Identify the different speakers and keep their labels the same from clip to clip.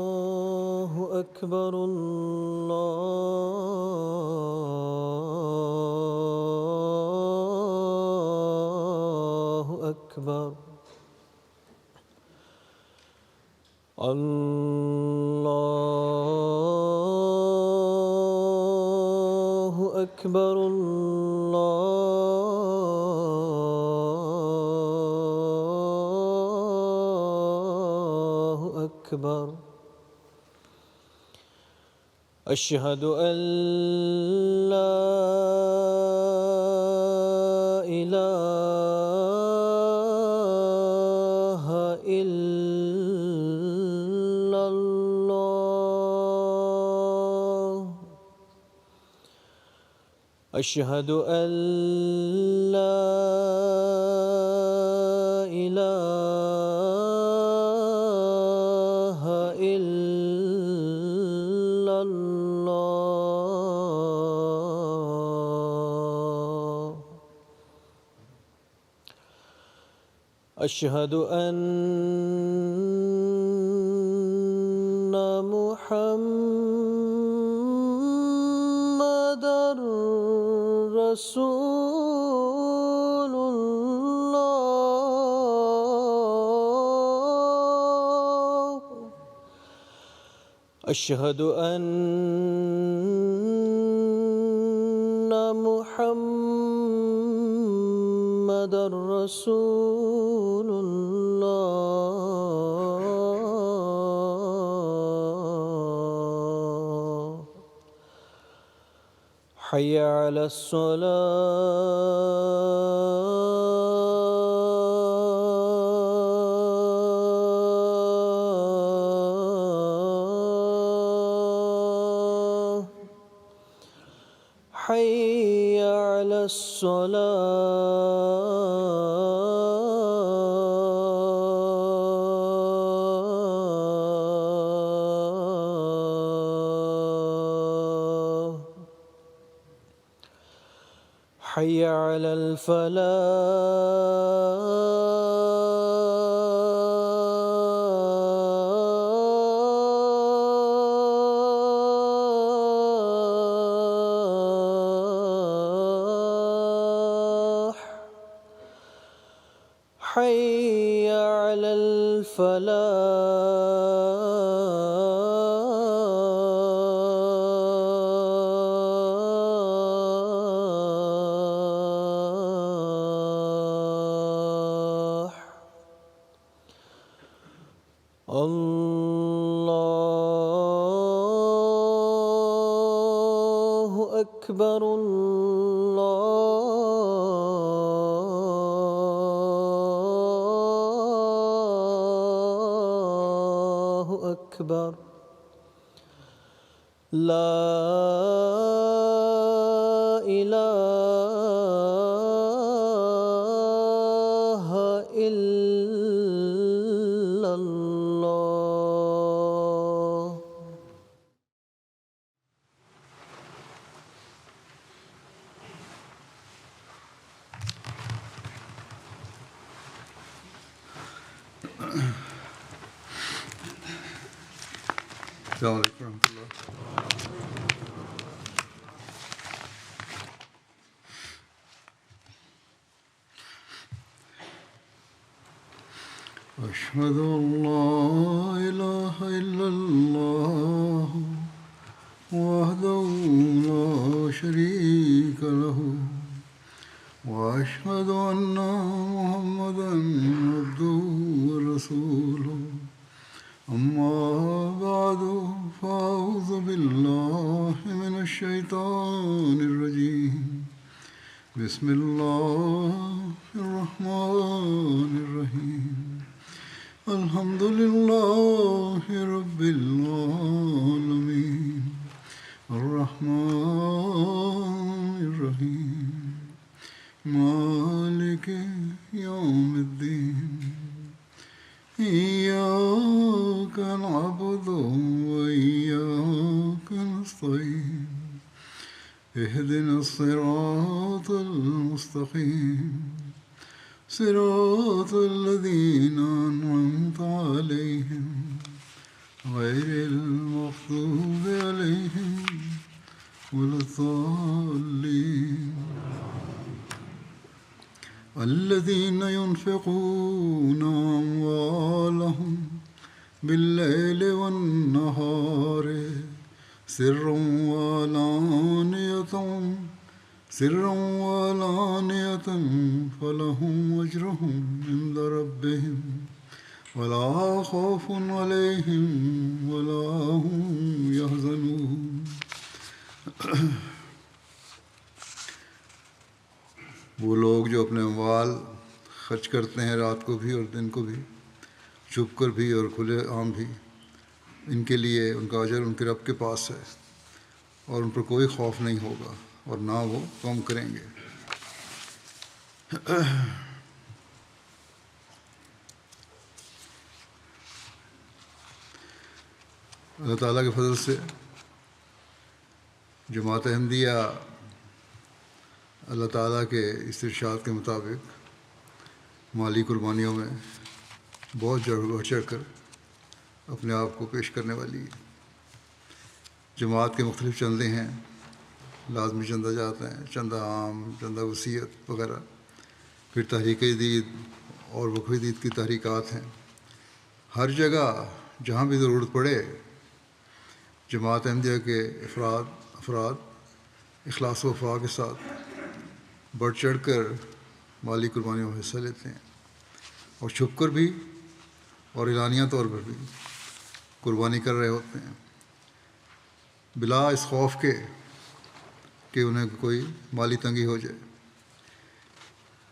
Speaker 1: اللہ اکبر اللہ اکبر اللہ اکبر اللہ اکبر اشہد ان لا الہ الا اللہ اشہد ان لا الہ الا اللہ اشہد ان محمدًا رسول اللہ اشہد ان محمدًا رسول اللہ حی علی الصلاة حی علی الصلاة حی علی الفلاح حی علی الفلاح اللہ اکبر اللہ اکبر لا الہ الا اللہ
Speaker 2: السلام علیکم ورحمۃ اللہ. أشهد أن لا إله إلا الله وحده لا شريك له وأشهد أن محمدا عبده ورسوله أما بعد فأعوذ بالله من الشيطان الرجيم بسم الله الرحمن الرحيم الحمد لله رب العالمين الرحمن الرحيم مالك يوم الدين إياك نعبد وإياك نستعين اهدنا الصراط المستقيم صراط الذين أنعمت عليهم غير المغضوب عليهم ولا الضالين الذين ينفقون أموالهم بالليل والنهار سرا وعلانية فلهم أجرهم عند ربهم ولا خوف عليهم ولا هم يحزنون وہ لوگ جو اپنے اموال خرچ کرتے ہیں رات کو بھی اور دن کو بھی، چھپ کر بھی اور کھلے عام بھی، ان کے لیے ان کا اجر ان کے رب کے پاس ہے، اور ان پر کوئی خوف نہیں ہوگا اور نہ وہ غم کریں گے۔ اللہ تعالیٰ کے فضل سے جماعت احمدیہ اللہ تعالیٰ کے اس ارشاد کے مطابق مالی قربانیوں میں بہت بڑھ چڑھ کر اپنے آپ کو پیش کرنے والی ہے۔ جماعت کے مختلف چندے ہیں، لازمی چندہ جاتے ہیں، چندہ عام، چندہ وصیت وغیرہ، پھر تحریک جدید اور وقف جدید کی تحریکات ہیں۔ ہر جگہ جہاں بھی ضرورت پڑے جماعت احمدیہ کے افراد اخلاص و وفا کے ساتھ بڑھ چڑھ کر مالی قربانیوں میں حصہ لیتے ہیں، اور چھپ کر بھی اور اعلانیہ طور پر بھی قربانی کر رہے ہوتے ہیں، بلا اس خوف کے کہ انہیں کوئی مالی تنگی ہو جائے۔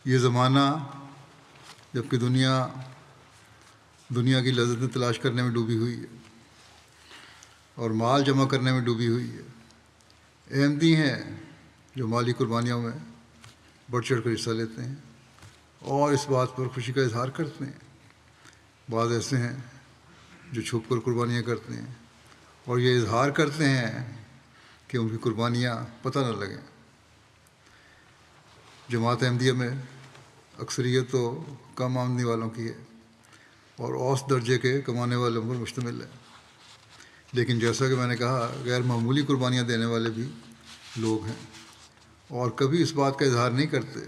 Speaker 2: یہ زمانہ جب کہ دنیا کی لذتیں تلاش کرنے میں ڈوبی ہوئی ہے اور مال جمع کرنے میں ڈوبی ہوئی ہے، احمدی ہیں جو مالی قربانیوں میں بڑھ چڑھ کر حصہ لیتے ہیں اور اس بات پر خوشی کا اظہار کرتے ہیں۔ بعض ایسے ہیں جو چھپ کر قربانیاں کرتے ہیں اور یہ اظہار کرتے ہیں کہ ان کی قربانیاں پتہ نہ لگیں۔ جماعت احمدیہ میں اکثریت تو کم آمدنی والوں کی ہے اور اوسط درجے کے کمانے والوں پر مشتمل ہے، لیکن جیسا کہ میں نے کہا غیر معمولی قربانیاں دینے والے بھی لوگ ہیں، اور کبھی اس بات کا اظہار نہیں کرتے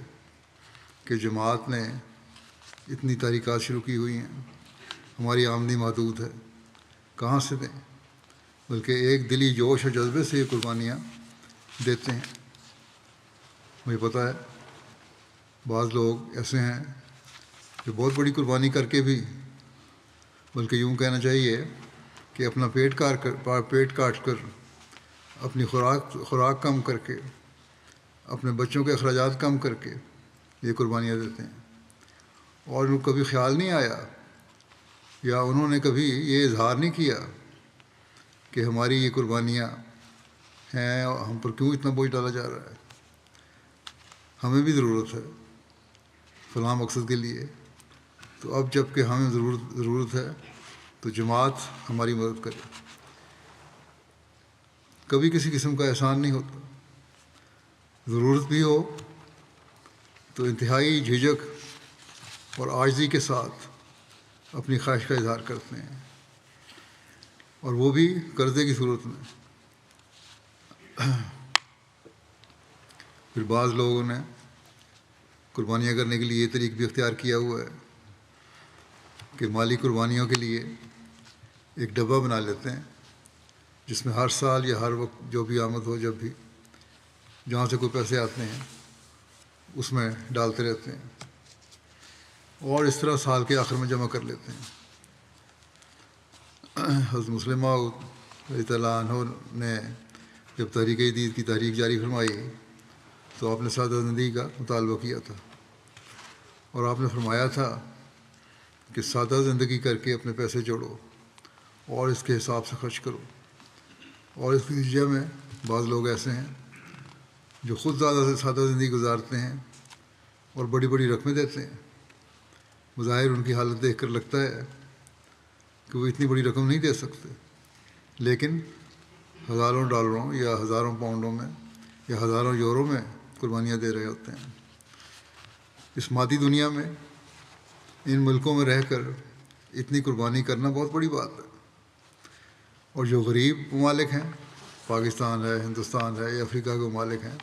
Speaker 2: کہ جماعت نے اتنی تحریکات شروع کی ہوئی ہیں، ہماری آمدنی محدود ہے، کہاں سے دیں، بلکہ ایک دلی جوش اور جذبے سے یہ قربانیاں دیتے ہیں۔ مجھے پتہ ہے بعض لوگ ایسے ہیں جو بہت بڑی قربانی کر کے بھی، بلکہ یوں کہنا چاہیے کہ اپنا پیٹ کاٹ کر اپنی خوراک کم کر کے، اپنے بچوں کے اخراجات کم کر کے یہ قربانیاں دیتے ہیں، اور ان کو کبھی خیال نہیں آیا یا انہوں نے کبھی یہ اظہار نہیں کیا کہ ہماری یہ قربانیاں ہیں اور ہم پر کیوں اتنا بوجھ ڈالا جا رہا ہے، ہمیں بھی ضرورت ہے فلاں مقصد کے لیے، تو اب جب کہ ہمیں ضرورت ہے تو جماعت ہماری مدد کرے۔ کبھی کسی قسم کا احسان نہیں ہوتا، ضرورت بھی ہو تو انتہائی جھجک اور عاجزی کے ساتھ اپنی خواہش کا اظہار کرتے ہیں، اور وہ بھی قرضے کی صورت میں۔ پھر بعض لوگوں نے قربانیاں کرنے کے لیے یہ طریق بھی اختیار کیا ہوا ہے کہ مالی قربانیوں کے لیے ایک ڈبہ بنا لیتے ہیں جس میں ہر سال یا ہر وقت جو بھی آمد ہو، جب بھی جہاں سے کوئی پیسے آتے ہیں اس میں ڈالتے رہتے ہیں، اور اس طرح سال کے آخر میں جمع کر لیتے ہیں۔ حضرت مسلم موعود رضی اللہ عنہ نے جب تحریک جدید کی تحریک جاری فرمائی تو آپ نے سعادت زندگی کا مطالبہ کیا تھا، اور آپ نے فرمایا تھا کہ سادہ زندگی کر کے اپنے پیسے جوڑو اور اس کے حساب سے خرچ کرو. اور اس نتیجے میں بعض لوگ ایسے ہیں جو خود زیادہ سے سادہ زندگی گزارتے ہیں اور بڑی بڑی رقمیں دیتے ہیں. بظاہر ان کی حالت دیکھ کر لگتا ہے کہ وہ اتنی بڑی رقم نہیں دے سکتے، لیکن ہزاروں ڈالروں یا ہزاروں پاؤنڈوں میں یا ہزاروں یورو میں قربانیاں دے رہے ہوتے ہیں. اس مادی دنیا میں ان ملکوں میں رہ کر اتنی قربانی کرنا بہت بڑی بات ہے. اور جو غریب ممالک ہیں، پاکستان ہے، ہندوستان ہے یا افریقہ کے ممالک ہیں،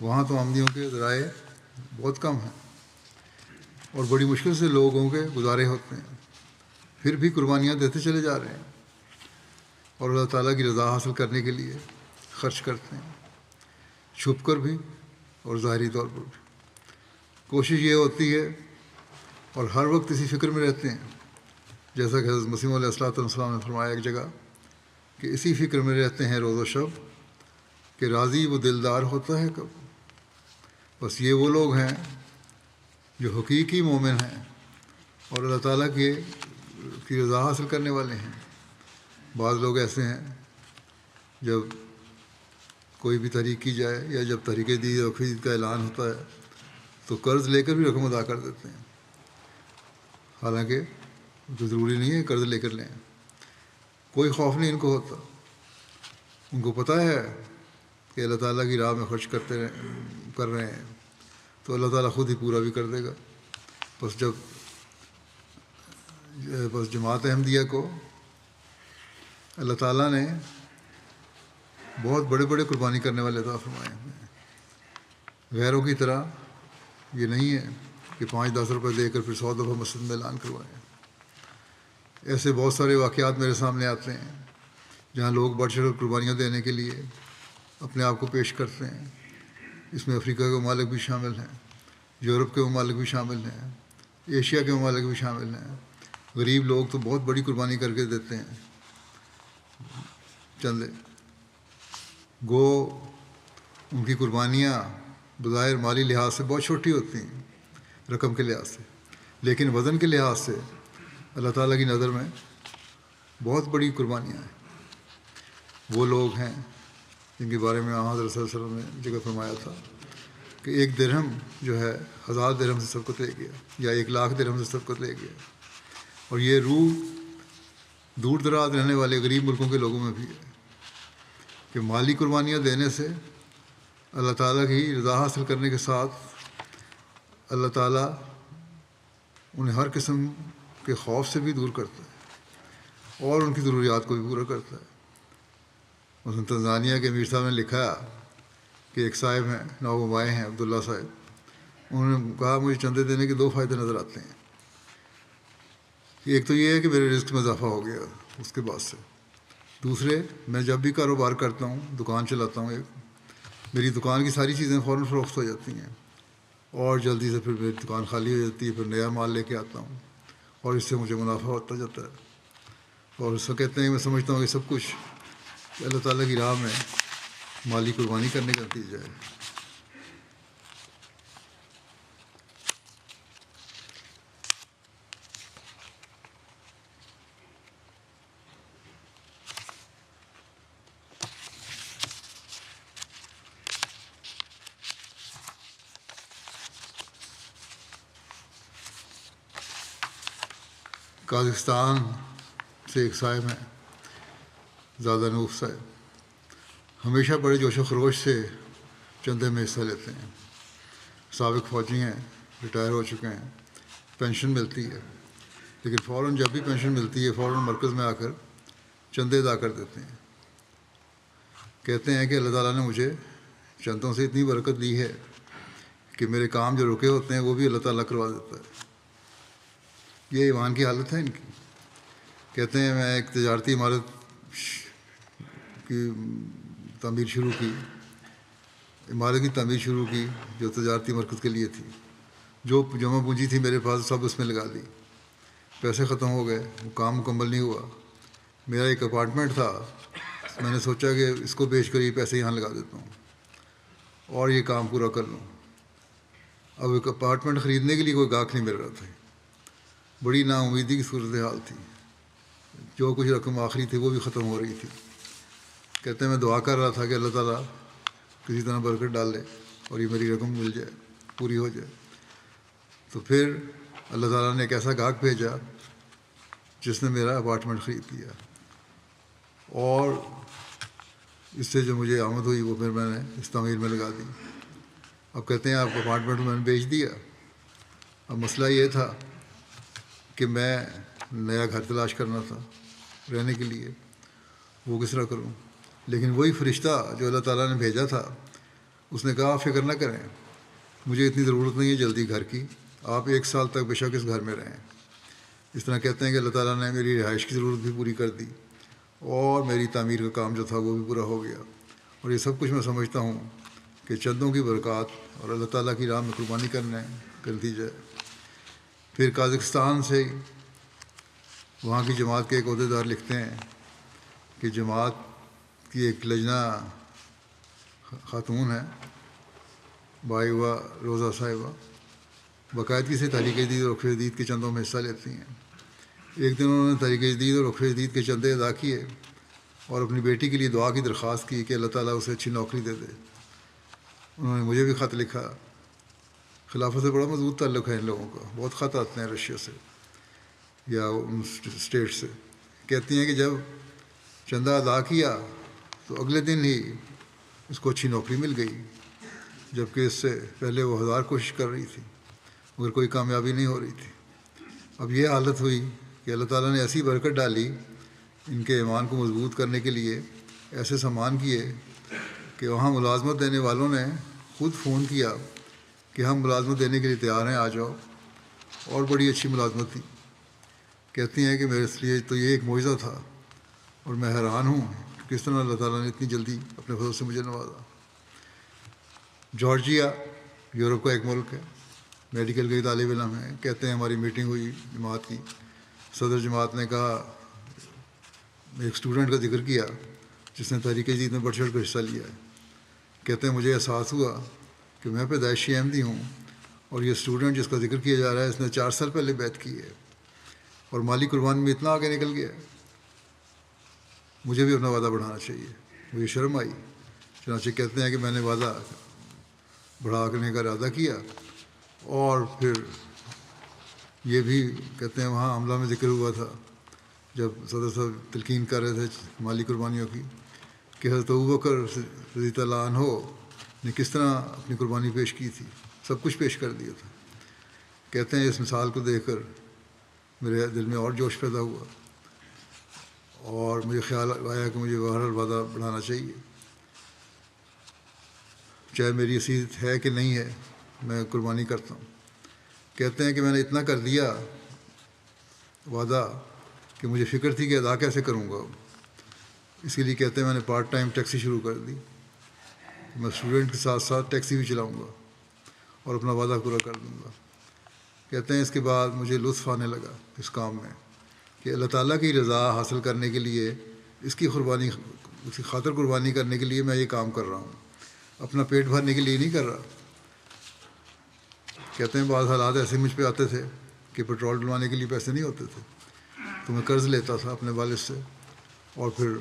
Speaker 2: وہاں تو آمدنیوں کے ذرائع بہت کم ہیں اور بڑی مشکل سے لوگوں کے گزارے ہوتے ہیں، پھر بھی قربانیاں دیتے چلے جا رہے ہیں اور اللہ تعالیٰ کی رضا حاصل کرنے کے لیے خرچ کرتے ہیں، چھپ کر بھی اور ظاہری طور پر بھی. کوشش یہ ہوتی ہے اور ہر وقت اسی فکر میں رہتے ہیں، جیسا کہ حضرت مسیح علیہ السلام نے فرمایا ایک جگہ کہ اسی فکر میں رہتے ہیں روز و شب کہ راضی وہ دلدار ہوتا ہے کب. بس یہ وہ لوگ ہیں جو حقیقی مومن ہیں اور اللہ تعالیٰ کی رضا حاصل کرنے والے ہیں. بعض لوگ ایسے ہیں جب کوئی بھی تحریک کی جائے یا جب تحریک دید و خرید کا اعلان ہوتا ہے تو قرض لے کر بھی رقم ادا کر دیتے ہیں، حالانکہ تو ضروری نہیں ہے قرض لے کر لیں. کوئی خوف نہیں ان کو ہوتا، ان کو پتہ ہے کہ اللہ تعالیٰ کی راہ میں خرچ کر رہے ہیں تو اللہ تعالیٰ خود ہی پورا بھی کر دے گا. بس جماعت احمدیہ کو اللہ تعالیٰ نے بہت بڑے بڑے قربانی کرنے والے عطا فرمائے ہیں. غیروں کی طرح یہ نہیں ہے کہ 5-10 روپے دے کر پھر 100 دفعہ مسجد میں اعلان کروائیں. ایسے بہت سارے واقعات میرے سامنے آتے ہیں جہاں لوگ بڑھ چڑھ کر قربانیاں دینے کے لیے اپنے آپ کو پیش کرتے ہیں. اس میں افریقہ کے ممالک بھی شامل ہیں، یورپ کے ممالک بھی شامل ہیں، ایشیا کے ممالک بھی شامل ہیں. غریب لوگ تو بہت بڑی قربانی کر کے دیتے ہیں. چندے گو ان کی قربانیاں بظاہر مالی لحاظ سے بہت چھوٹی ہوتی ہیں، رقم کے لحاظ سے، لیکن وزن کے لحاظ سے اللہ تعالیٰ کی نظر میں بہت بڑی قربانیاں ہیں. وہ لوگ ہیں جن کے بارے میں حضرت صلی اللہ علیہ وسلم نے جگہ فرمایا تھا کہ 1 درہم جو ہے 1000 درہم سے صدقت لے گیا یا 1,00,000 درہم سے صدقت لے گیا. اور یہ روح دور دراز رہنے والے غریب ملکوں کے لوگوں میں بھی ہے کہ مالی قربانیاں دینے سے اللہ تعالیٰ کی رضا حاصل کرنے کے ساتھ اللہ تعالیٰ انہیں ہر قسم کے خوف سے بھی دور کرتا ہے اور ان کی ضروریات کو بھی پورا کرتا ہے. مثلاً تنزانیہ کے امیر صاحب نے لکھا کہ ایک صاحب ہیں، نوابائے ہیں عبداللہ صاحب، انہوں نے کہا مجھے چندے دینے کے 2 فائدے نظر آتے ہیں. ایک تو یہ ہے کہ میرے رزق میں اضافہ ہو گیا اس کے بعد سے. دوسرے، میں جب بھی کاروبار کرتا ہوں، دکان چلاتا ہوں میری دکان کی ساری چیزیں فوراً فروخت ہو جاتی ہیں اور جلدی سے پھر میری دکان خالی ہو جاتی ہے، پھر نیا مال لے کے آتا ہوں اور اس سے مجھے منافع ہوتا جاتا ہے. اور اس کو کہتے ہیں، میں سمجھتا ہوں کہ سب کچھ اللہ تعالیٰ کی راہ میں مالی قربانی کرنے کا نتیجہ ہے. قازقستان سے ایک صاحب ہیں زادہ نوف صاحب، ہمیشہ بڑے جوش و خروش سے چندے میں حصہ لیتے ہیں. سابق فوجی ہیں، ریٹائر ہو چکے ہیں، پینشن ملتی ہے، لیکن فوراً جب بھی پینشن ملتی ہے فوراً مرکز میں آ کر چندے ادا کر دیتے ہیں. کہتے ہیں کہ اللہ تعالیٰ نے مجھے چندوں سے اتنی برکت دی ہے کہ میرے کام جو رکے ہوتے ہیں وہ بھی اللہ تعالیٰ کروا دیتا ہے. یہ ایمان کی حالت ہے ان کی. کہتے ہیں میں ایک تجارتی عمارت کی تعمیر شروع کی، عمارت کی تعمیر شروع کی جو تجارتی مرکز کے لیے تھی. جو جمع پونجی تھی میرے پاس سب اس میں لگا دی، پیسے ختم ہو گئے، وہ کام مکمل نہیں ہوا. میرا ایک اپارٹمنٹ تھا، میں نے سوچا کہ اس کو بیچ کر یہ پیسے یہاں لگا دیتا ہوں اور یہ کام پورا کر لوں. اب ایک اپارٹمنٹ خریدنے کے لیے کوئی گاہک نہیں مل رہا تھا. بڑی نا امیدی کی صورتحال تھی. جو کچھ رقم آخری تھی وہ بھی ختم ہو رہی تھی. کہتے ہیں میں دعا کر رہا تھا کہ اللہ تعالیٰ کسی طرح برکت ڈال لے اور یہ میری رقم مل جائے، پوری ہو جائے. تو پھر اللہ تعالیٰ نے ایک ایسا گاہک بھیجا جس نے میرا اپارٹمنٹ خرید لیا، اور اس سے جو مجھے آمد ہوئی وہ پھر میں نے اس تعمیر میں لگا دی. اب کہتے ہیں آپ اپارٹمنٹ میں نے بیچ دیا. اب مسئلہ یہ تھا کہ میں نیا گھر تلاش کرنا تھا رہنے کے لیے، وہ کس طرح کروں. لیکن وہی فرشتہ جو اللہ تعالیٰ نے بھیجا تھا اس نے کہا آپ فکر نہ کریں، مجھے اتنی ضرورت نہیں ہے جلدی گھر کی، آپ 1 سال تک بے شک اس گھر میں رہیں. اس طرح کہتے ہیں کہ اللہ تعالیٰ نے میری رہائش کی ضرورت بھی پوری کر دی اور میری تعمیر کا کام جو تھا وہ بھی پورا ہو گیا. اور یہ سب کچھ میں سمجھتا ہوں کہ چندوں کی برکات اور اللہ تعالیٰ کی راہ میں قربانی کرنے کا نتیجہ ہے. پھر قازقستان سے وہاں کی جماعت کے ایک عہدیدار لکھتے ہیں کہ جماعت کی ایک لجنہ خاتون ہے بائیوا روزہ صاحبہ، باقاعدگی سے تحریک جدید اور رخ جدید کے چندوں میں حصہ لیتی ہیں. ایک دن انہوں نے تحریک جدید اور رخ جدید کے چندے ادا کیے اور اپنی بیٹی کے لیے دعا کی درخواست کی کہ اللہ تعالیٰ اسے اچھی نوکری دے دے. انہوں نے مجھے بھی خط لکھا. خلافت سے بڑا مضبوط تعلق ہے ان لوگوں کا، بہت خط آتے ہیں رشیا سے یا ان اسٹیٹ سے. کہتی ہیں کہ جب چندہ ادا کیا تو اگلے دن ہی اس کو اچھی نوکری مل گئی، جبکہ اس سے پہلے وہ 1000 کوشش کر رہی تھی مگر کوئی کامیابی نہیں ہو رہی تھی. اب یہ حالت ہوئی کہ اللہ تعالیٰ نے ایسی برکت ڈالی ان کے ایمان کو مضبوط کرنے کے لیے، ایسے سامان کیے کہ وہاں ملازمت دینے والوں نے خود فون کیا کہ ہم ملازمت دینے کے لیے تیار ہیں، آ جاؤ. اور بڑی اچھی ملازمت تھی. کہتی ہیں کہ میرے لیے تو یہ ایک معجزہ تھا اور میں حیران ہوں کہ کس طرح اللہ تعالیٰ نے اتنی جلدی اپنے فضل سے مجھے نوازا. جارجیا یورپ کا ایک ملک ہے، میڈیکل کے طالب علم ہیں. کہتے ہیں ہماری میٹنگ ہوئی جماعت کی، صدر جماعت نے کہا، ایک اسٹوڈنٹ کا ذکر کیا جس نے تحریک جدید میں بڑھ چڑھ کر حصہ لیا ہے. کہتے ہیں مجھے احساس ہوا کہ میں پیدائشی احمدی ہوں اور یہ اسٹوڈنٹ جس کا ذکر کیا جا رہا ہے اس نے 4 سال پہلے بیعت کی ہے اور مالی قربانی میں اتنا آگے نکل گیا. مجھے بھی اپنا وعدہ بڑھانا چاہیے. مجھے شرم آئی. چنانچہ کہتے ہیں کہ میں نے وعدہ بڑھا کرنے کا ارادہ کیا. اور پھر یہ بھی کہتے ہیں وہاں عملہ میں ذکر ہوا تھا جب صدر صاحب تلقین کر رہے تھے مالی قربانیوں کی کہ حضرت ابوبکر رضی اللہ عنہ نے کس طرح اپنی قربانی پیش کی تھی، سب کچھ پیش کر دیا تھا. کہتے ہیں اس مثال کو دیکھ کر میرے دل میں اور جوش پیدا ہوا اور مجھے خیال آیا کہ مجھے بہرحال وعدہ بڑھانا چاہیے، چاہے میری حیثیت ہے کہ نہیں ہے میں قربانی کرتا ہوں. کہتے ہیں کہ میں نے اتنا کر دیا وعدہ کہ مجھے فکر تھی کہ ادا کیسے کروں گا. اسی لیے کہتے ہیں میں نے پارٹ ٹائم ٹیکسی شروع کر دی. میں اسٹوڈنٹ کے ساتھ ساتھ ٹیکسی بھی چلاؤں گا اور اپنا وعدہ پورا کر دوں گا. کہتے ہیں اس کے بعد مجھے لطف آنے لگا اس کام میں کہ اللہ تعالیٰ کی رضا حاصل کرنے کے لیے اس کی خاطر قربانی کرنے کے لیے میں یہ کام کر رہا ہوں، اپنا پیٹ بھرنے کے لیے نہیں کر رہا. کہتے ہیں بعض حالات ایسے مجھ پہ آتے تھے کہ پٹرول ڈلوانے کے لیے پیسے نہیں ہوتے تھے تو میں قرض لیتا تھا اپنے والد سے اور پھر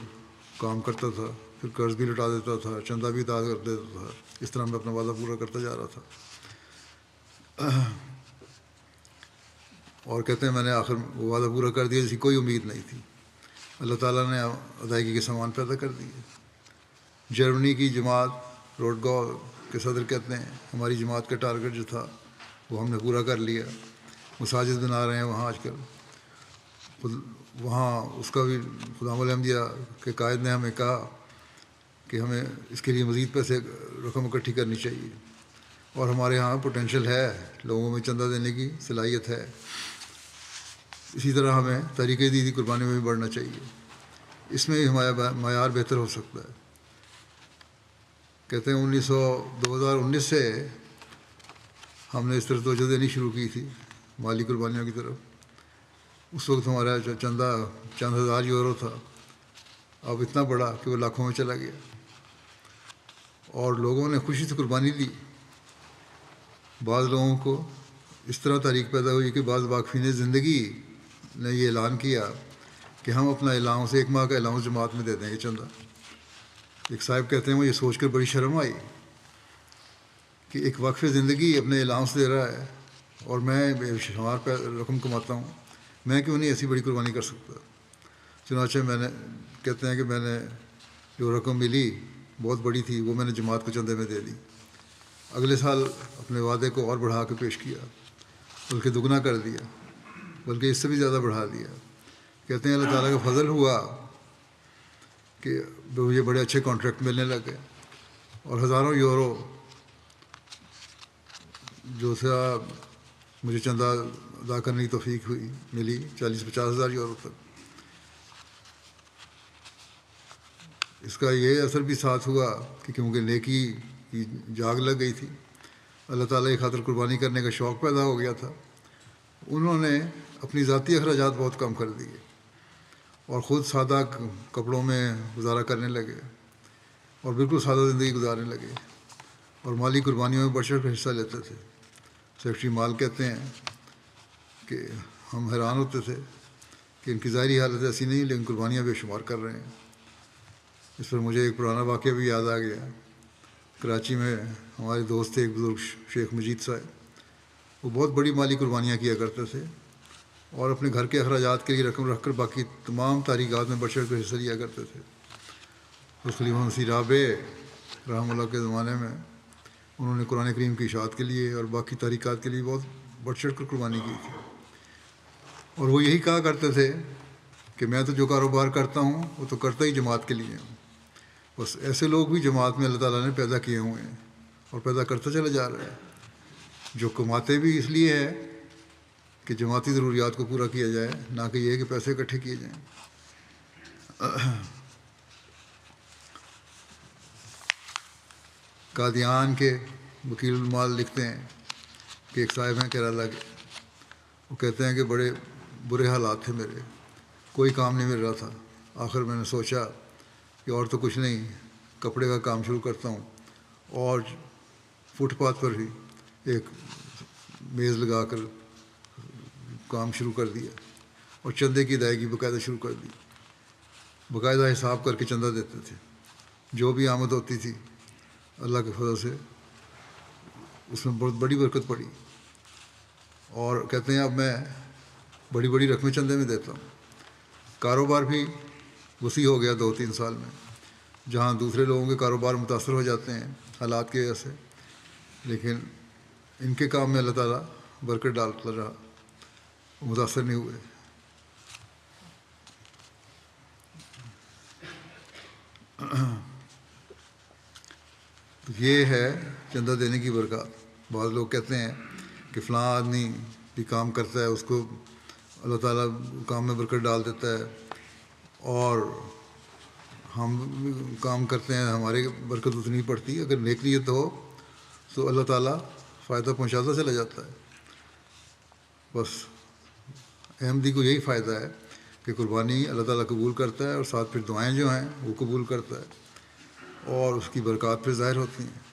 Speaker 2: کام کرتا تھا، پھر قرض بھی لٹا دیتا تھا، چندہ بھی ادا کر دیتا تھا. اس طرح میں اپنا وعدہ پورا کرتا جا رہا تھا. اور کہتے ہیں میں نے آخر وہ وعدہ پورا کر دیا جس کی کوئی امید نہیں تھی. اللہ تعالیٰ نے ادائیگی کے سامان پیدا کر دیے. جرمنی کی جماعت روڈگاؤ کے صدر کہتے ہیں ہماری جماعت کا ٹارگٹ جو تھا وہ ہم نے پورا کر لیا. مساجد بنا رہے ہیں وہاں آج کل. وہاں اس کا بھی خدام الحمدیہ کے قائد نے ہمیں کہا کہ ہمیں اس کے لیے مزید پیسے رقم اکٹھی کرنی چاہیے اور ہمارے ہاں پوٹینشیل ہے، لوگوں میں چندہ دینے کی صلاحیت ہے. اسی طرح ہمیں تحریک جدید کی قربانی میں بھی بڑھنا چاہیے، اس میں بھی ہمارا معیار بہتر ہو سکتا ہے. کہتے ہیں 2019 سے ہم نے اس طرح توجہ دینی شروع کی تھی مالی قربانیوں کی طرف. اس وقت ہمارا چندہ چند ہزار یورو تھا، اب اتنا بڑا کہ وہ لاکھوں میں چلا گیا اور لوگوں نے خوشی سے قربانی دی. بعض لوگوں کو اس طرح تحریک پیدا ہوئی کہ بعض واقفین زندگی نے یہ اعلان کیا کہ ہم اپنا الاؤنس 1 ماہ کا الاؤنس جماعت میں دے دیں گے چندہ. ایک صاحب کہتے ہیں وہ یہ سوچ کر بڑی شرم آئی کہ ایک وقف زندگی اپنے الاؤنس دے رہا ہے اور میں بے شمار رقم کماتا ہوں، میں کیوں نہیں ایسی بڑی قربانی کر سکتا. چنانچہ میں نے کہتے ہیں کہ میں نے جو رقم ملی بہت بڑی تھی، وہ میں نے جماعت کو چندے میں دے دی. اگلے سال اپنے وعدے کو اور بڑھا کے پیش کیا، بلکہ دگنا کر دیا، بلکہ اس سے بھی زیادہ بڑھا دیا. کہتے ہیں اللہ تعالیٰ کا فضل ہوا کہ مجھے بڑے اچھے کانٹریکٹ ملنے لگے اور ہزاروں یورو جو تھا مجھے چندہ ادا کرنے کی توفیق ہوئی، ملی 40-50 ہزار یورو تک. اس کا یہ اثر بھی ساتھ ہوا کہ کیونکہ نیکی کی جاگ لگ گئی تھی، اللہ تعالیٰ کی خاطر قربانی کرنے کا شوق پیدا ہو گیا تھا. انہوں نے اپنی ذاتی اخراجات بہت کم کر دیے اور خود سادہ کپڑوں میں گزارا کرنے لگے اور بالکل سادہ زندگی گزارنے لگے اور مالی قربانیوں میں بڑھ چڑھ کر حصہ لیتے تھے. سیکرٹری مال کہتے ہیں کہ ہم حیران ہوتے تھے کہ ان کی ظاہری حالت ایسی نہیں لیکن قربانیاں بے شمار کر رہے ہیں. اس پر مجھے ایک پرانا واقعہ بھی یاد آ گیا. کراچی میں ہمارے دوست تھے ایک بزرگ شیخ مجید صاحب. وہ بہت بڑی مالی قربانیاں کیا کرتے تھے اور اپنے گھر کے اخراجات کے لیے رقم رکھ کر باقی تمام تحریکات میں بڑھ چڑھ کر حصہ لیا کرتے تھے. اس خلیفہ مسیح رابع رحمہ اللہ کے زمانے میں انہوں نے قرآن کریم کی اشاعت کے لیے اور باقی تحریکات کے لیے بہت بڑھ چڑھ کر قربانی کی تھی. اور وہ یہی کہا کرتے تھے کہ میں تو جو کاروبار کرتا ہوں وہ تو کرتا ہی جماعت کے لیے ہوں. بس ایسے لوگ بھی جماعت میں اللہ تعالیٰ نے پیدا کیے ہوئے ہیں اور پیدا کرتا چلا جا رہا ہے، جو کماتے بھی اس لیے ہے کہ جماعتی ضروریات کو پورا کیا جائے، نہ کہ یہ کہ پیسے اکٹھے کیے جائیں. قادیان کے وکیل المال لکھتے ہیں کہ ایک صاحب ہیں کیرالہ کے، وہ کہتے ہیں کہ بڑے برے حالات تھے میرے، کوئی کام نہیں مل رہا تھا. آخر میں نے سوچا کہ اور تو کچھ نہیں، کپڑے کا کام شروع کرتا ہوں، اور فٹ پاتھ پر ہی ایک میز لگا کر کام شروع کر دیا اور چندے کی ادائیگی باقاعدہ شروع کر دی. باقاعدہ حساب کر کے چندہ دیتے تھے. جو بھی آمد ہوتی تھی اللہ کے فضل سے اس میں بہت بڑی برکت پڑی. اور کہتے ہیں اب میں بڑی بڑی رقمیں چندے میں دیتا ہوں. کاروبار بھی وسیع ہو گیا 2-3 سال میں، جہاں دوسرے لوگوں کے کاروبار متاثر ہو جاتے ہیں حالات کی وجہ سے، لیکن ان کے کام میں اللہ تعالیٰ برکت ڈالتا رہا، متاثر نہیں ہوئے. تو یہ ہے چندہ دینے کی برکات. بعض لوگ کہتے ہیں کہ فلاں آدمی بھی کام کرتا ہے، اس کو اللہ تعالیٰ کام میں برکت ڈال دیتا ہے، اور ہم کام کرتے ہیں ہمارے برکت اتنی پڑتی. اگر نیک نیت ہو تو اللہ تعالیٰ فائدہ پہنچاتا چلا جاتا ہے. بس احمدی کو یہی فائدہ ہے کہ قربانی اللہ تعالیٰ قبول کرتا ہے اور ساتھ پھر دعائیں جو ہیں وہ قبول کرتا ہے اور اس کی برکات پھر ظاہر ہوتی ہیں.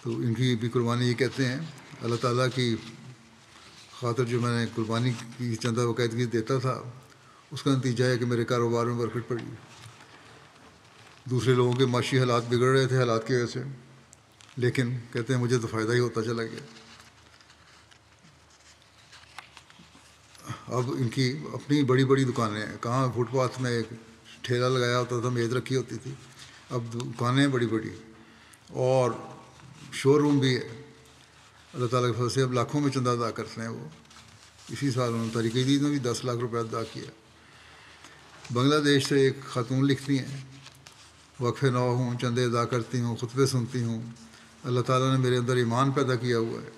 Speaker 2: تو ان کی بھی قربانی یہ کہتے ہیں اللہ تعالیٰ کی خاطر جو میں نے قربانی کی چندہ باقاعدگی دیتا تھا اس کا نتیجہ ہے کہ میرے کاروبار میں برکت پڑی. دوسرے لوگوں کے معاشی حالات بگڑ رہے تھے حالات کی وجہ سے، لیکن کہتے ہیں مجھے تو فائدہ ہی ہوتا چلا گیا. اب ان کی اپنی بڑی بڑی دکانیں ہیں. کہاں فٹ پاتھ میں ایک ٹھیلا لگایا ہوتا تھا، میز رکھی ہوتی تھی، اب دکانیں بڑی بڑی اور شو روم بھی ہے. اللہ تعالیٰ کے فضل سے اب لاکھوں میں چندہ ادا کرتے ہیں. وہ اسی سال انہوں نے طریقہ جدید میں بھی 10 لاکھ روپے ادا کیا. بنگلہ دیش سے ایک خاتون لکھتی ہیں، وقف نو ہوں، چندے ادا کرتی ہوں، خطبے سنتی ہوں. اللہ تعالیٰ نے میرے اندر ایمان پیدا کیا ہوا ہے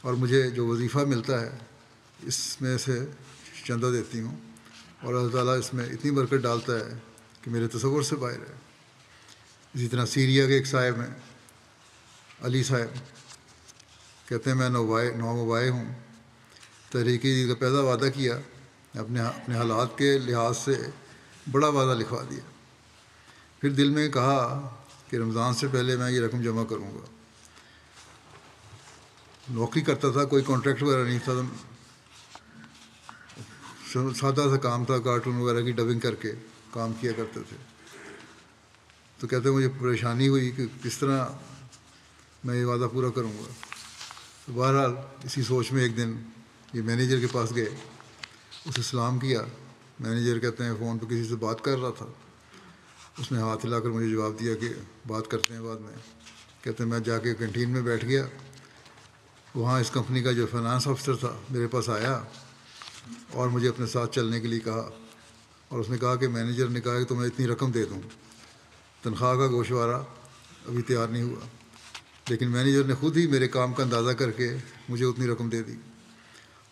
Speaker 2: اور مجھے جو وظیفہ ملتا ہے اس میں سے چندہ دیتی ہوں، اور اللہ تعالیٰ اس میں اتنی برکت ڈالتا ہے کہ میرے تصور سے باہر ہے. اسی طرح سیریا کے ایک صاحب ہیں علی صاحب، کہتے ہیں میں نوموائے ہوں. تحریکی کا پہلا وعدہ کیا، اپنے حالات کے لحاظ سے بڑا وعدہ لکھوا دیا. پھر دل میں کہا کہ رمضان سے پہلے میں یہ رقم جمع کروں گا. نوکری کرتا تھا، کوئی کانٹریکٹ وغیرہ نہیں تھا، سادہ سا کام تھا، کارٹون وغیرہ کی ڈبنگ کر کے کام کیا کرتے تھے. تو کہتے مجھے پریشانی ہوئی کہ کس طرح میں یہ وعدہ پورا کروں گا. تو بہرحال اسی سوچ میں ایک دن یہ مینیجر کے پاس گئے، اسے سلام کیا. مینیجر کہتے ہیں فون پہ کسی سے بات کر رہا تھا، اس نے ہاتھ ہلا کر مجھے جواب دیا کہ بات کرتے ہیں بعد میں. کہتے ہیں میں جا کے کینٹین میں بیٹھ گیا، وہاں اس کمپنی کا جو فائنانس آفیسر تھا میرے پاس آیا اور مجھے اپنے ساتھ چلنے کے لیے کہا، اور اس نے کہا کہ مینیجر نے کہا کہ تو میں اتنی رقم دے دوں، تنخواہ کا گوشوارہ ابھی تیار نہیں ہوا، لیکن مینیجر نے خود ہی میرے کام کا اندازہ کر کے مجھے اتنی رقم دے دی،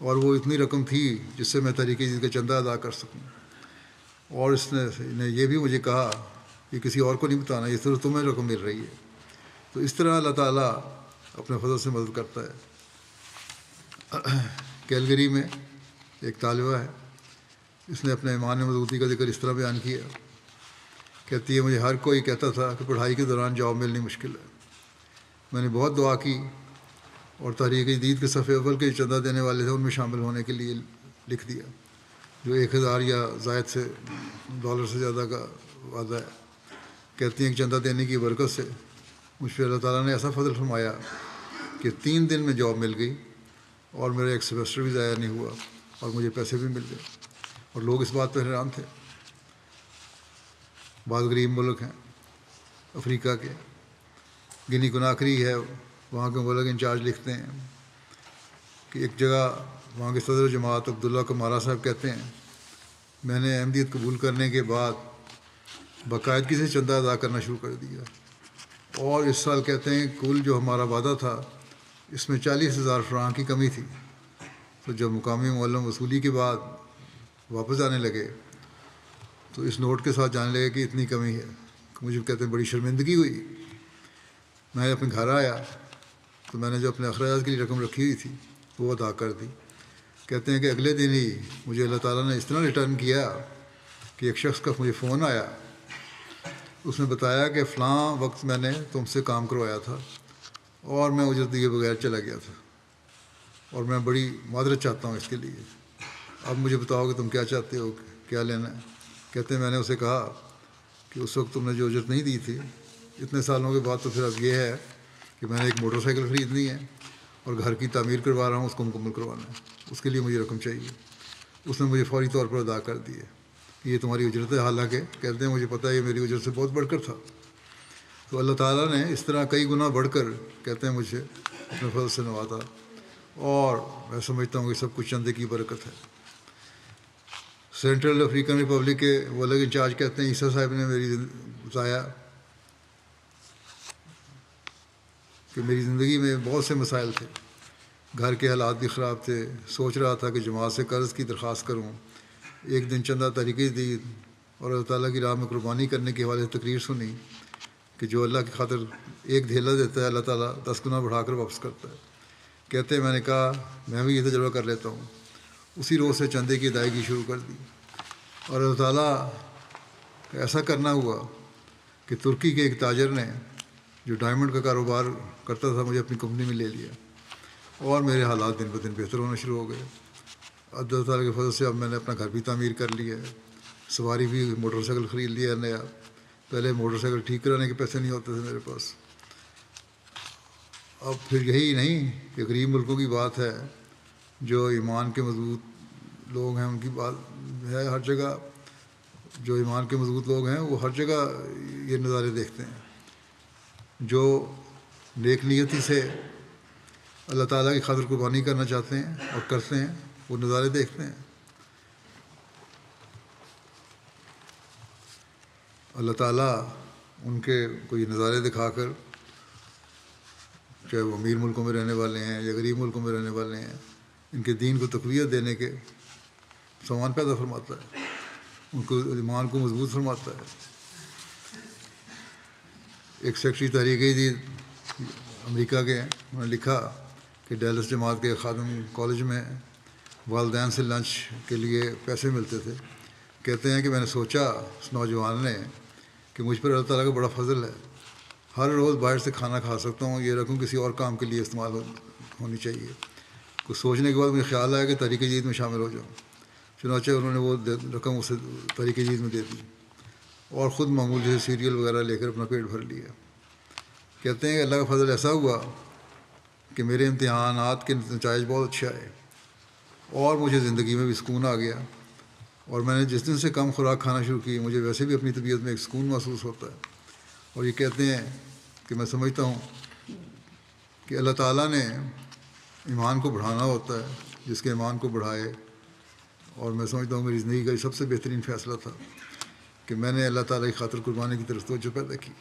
Speaker 2: اور وہ اتنی رقم تھی جس سے میں طریقے جدید کا چندہ ادا کر سکوں. اور اس نے یہ بھی مجھے کہا کہ کسی اور کو نہیں بتانا، یہ صرف تمہیں رقم مل رہی ہے. تو اس طرح اللہ تعالیٰ اپنے فضل سے مدد کرتا ہے. کیلگری میں ایک طالبہ ہے، اس نے اپنے ایمان مضبوطی کا ذکر اس طرح بیان کیا، کہتی ہے مجھے ہر کوئی کہتا تھا کہ پڑھائی کے دوران جاب ملنی مشکل ہے. میں نے بہت دعا کی اور تحریک جدید کے صف اول کے چندہ دینے والے تھے ان میں شامل ہونے کے لیے لکھ دیا، جو 1000 یا زائد سے ڈالر سے زیادہ کا وعدہ ہے. کہتی ہیں کہ چندہ دینے کی برکت سے مجھ پہ اللہ تعالیٰ نے ایسا فضل فرمایا کہ 3 دن میں جاب مل گئی اور میرا ایک سیمسٹر بھی ضائع نہیں ہوا اور مجھے پیسے بھی مل گئے. اور لوگ اس بات پہ حیران تھے. بعض غریب ملک ہیں افریقہ کے، گنی کناکری ہے، وہاں کے ملک انچارج لکھتے ہیں کہ ایک جگہ وہاں کے صدر جماعت عبداللہ کمارا صاحب کہتے ہیں میں نے احمدیت قبول کرنے کے بعد باقاعدگی سے چندہ ادا کرنا شروع کر دیا، اور اس سال کہتے ہیں کل جو ہمارا وعدہ تھا اس میں 40,000 فرانک کی کمی تھی. تو جب مقامی معلم وصولی کے بعد واپس جانے لگے تو اس نوٹ کے ساتھ جانے لگے کہ اتنی کمی ہے. مجھے کہتے ہیں بڑی شرمندگی ہوئی. میں اپنے گھر آیا تو میں نے جو اپنے اخراجات کے لیے رقم رکھی ہوئی تھی وہ ادا کر دی. کہتے ہیں کہ اگلے دن ہی مجھے اللہ تعالیٰ نے اس طرح ریٹرن کیا کہ ایک شخص کا مجھے فون آیا، اس نے بتایا کہ فلاں وقت میں نے تم سے کام کروایا تھا اور میں اجرت دیے بغیر چلا گیا تھا، اور میں بڑی معذرت چاہتا ہوں اس کے لیے. اب مجھے بتاؤ کہ تم کیا چاہتے ہو، کیا لینا ہے. کہتے ہیں میں نے اسے کہا کہ اس وقت تم نے جو اجرت نہیں دی تھی، اتنے سالوں کے بعد تو پھر اب یہ ہے کہ میں نے ایک موٹر سائیکل خریدنی ہے اور گھر کی تعمیر کروا رہا ہوں، اس کو مکمل کروانا ہے، اس کے لیے مجھے رقم چاہیے. اس نے مجھے فوری طور پر ادا کر دی ہے. یہ تمہاری اجرت ہے، حالانکہ کہتے ہیں مجھے پتہ ہے یہ میری اجرت سے بہت بڑھ کر تھا. تو اللہ تعالیٰ نے اس طرح کئی گنا بڑھ کر کہتے ہیں مجھے اپنے فضل سے نوازا، اور میں سمجھتا ہوں کہ سب کچھ چندے کی برکت ہے. سینٹرل افریقن ریپبلک کے وہ الگ انچارج کہتے ہیں عیسیٰ صاحب نے میری بتایا کہ میری زندگی میں بہت سے مسائل تھے، گھر کے حالات بھی خراب تھے، سوچ رہا تھا کہ جماعت سے قرض کی درخواست کروں. ایک دن چندہ تحریک جدید اور اللہ تعالیٰ کی راہ میں قربانی کرنے کے حوالے سے تقریر سنی کہ جو اللہ کی خاطر ایک دھیلا دیتا ہے اللہ تعالیٰ 10 گنا بڑھا کر واپس کرتا ہے. کہتے ہیں میں نے کہا میں بھی یہ تجربہ کر لیتا ہوں. اسی روز سے چندے کی ادائیگی شروع کر دی، اور اللہ تعالیٰ کا ایسا کرنا ہوا کہ ترکی کے ایک تاجر نے جو ڈائمنڈ کا کاروبار کرتا تھا مجھے اپنی کمپنی میں لے لیا، اور میرے حالات دن بہ دن بہتر ہونا شروع ہو گئے. اللہ تعالیٰ کے فضل سے اب میں نے اپنا گھر بھی تعمیر کر لیا ہے، سواری بھی موٹر سائیکل خرید لیا نیا. پہلے موٹر سائیکل ٹھیک کرانے کے پیسے نہیں ہوتے تھے میرے پاس. اب پھر یہی نہیں کہ غریب ملکوں کی بات ہے، جو ایمان کے مضبوط لوگ ہیں ان کی بات ہے. ہر جگہ جو ایمان کے مضبوط لوگ ہیں وہ ہر جگہ یہ نظارے دیکھتے ہیں. جو نیک نیتی سے اللہ تعالیٰ کی خاطر قربانی کرنا چاہتے ہیں اور کرتے ہیں وہ نظارے دیکھتے ہیں. اللہ تعالیٰ ان کے کوئی نظارے دکھا کر، چاہے وہ امیر ملکوں میں رہنے والے ہیں یا غریب ملکوں میں رہنے والے ہیں، ان کے دین کو تقویت دینے کے سامان پیدا فرماتا ہے، ان کو ایمان کو مضبوط فرماتا ہے. ایک سیکٹری تحریک جدید امریکہ کے ہیں، انہوں نے لکھا کہ ڈیلس جماعت کے خادم کالج میں والدین سے لنچ کے لیے پیسے ملتے تھے. کہتے ہیں کہ میں نے سوچا اس نوجوان نے کہ مجھ پر اللہ تعالیٰ کا بڑا فضل ہے، ہر روز باہر سے کھانا کھا سکتا ہوں، یہ رقم کسی اور کام کے لیے استعمال ہونی چاہیے. کچھ سوچنے کے بعد مجھے خیال آیا کہ تحریک جدید میں شامل ہو جاؤں. چنانچہ انہوں نے وہ رقم اسے تحریک جدید میں دے دی اور خود معمول جیسے سیریل وغیرہ لے کر اپنا پیٹ بھر لیا. کہتے ہیں کہ اللہ کا فضل ایسا ہوا کہ میرے امتحانات کے نتائج بہت اچھے آئے اور مجھے زندگی میں بھی سکون آ گیا. اور میں نے جس دن سے کم خوراک کھانا شروع کی مجھے ویسے بھی اپنی طبیعت میں ایک سکون محسوس ہوتا ہے. اور یہ کہتے ہیں کہ میں سمجھتا ہوں کہ اللہ تعالیٰ نے ایمان کو بڑھانا ہوتا ہے جس کے ایمان کو بڑھائے. اور میں سمجھتا ہوں میری زندگی کا یہ سب سے بہترین فیصلہ تھا کہ میں نے اللہ تعالیٰ کی خاطر قربانی کی طرف توجہ پیدا کی.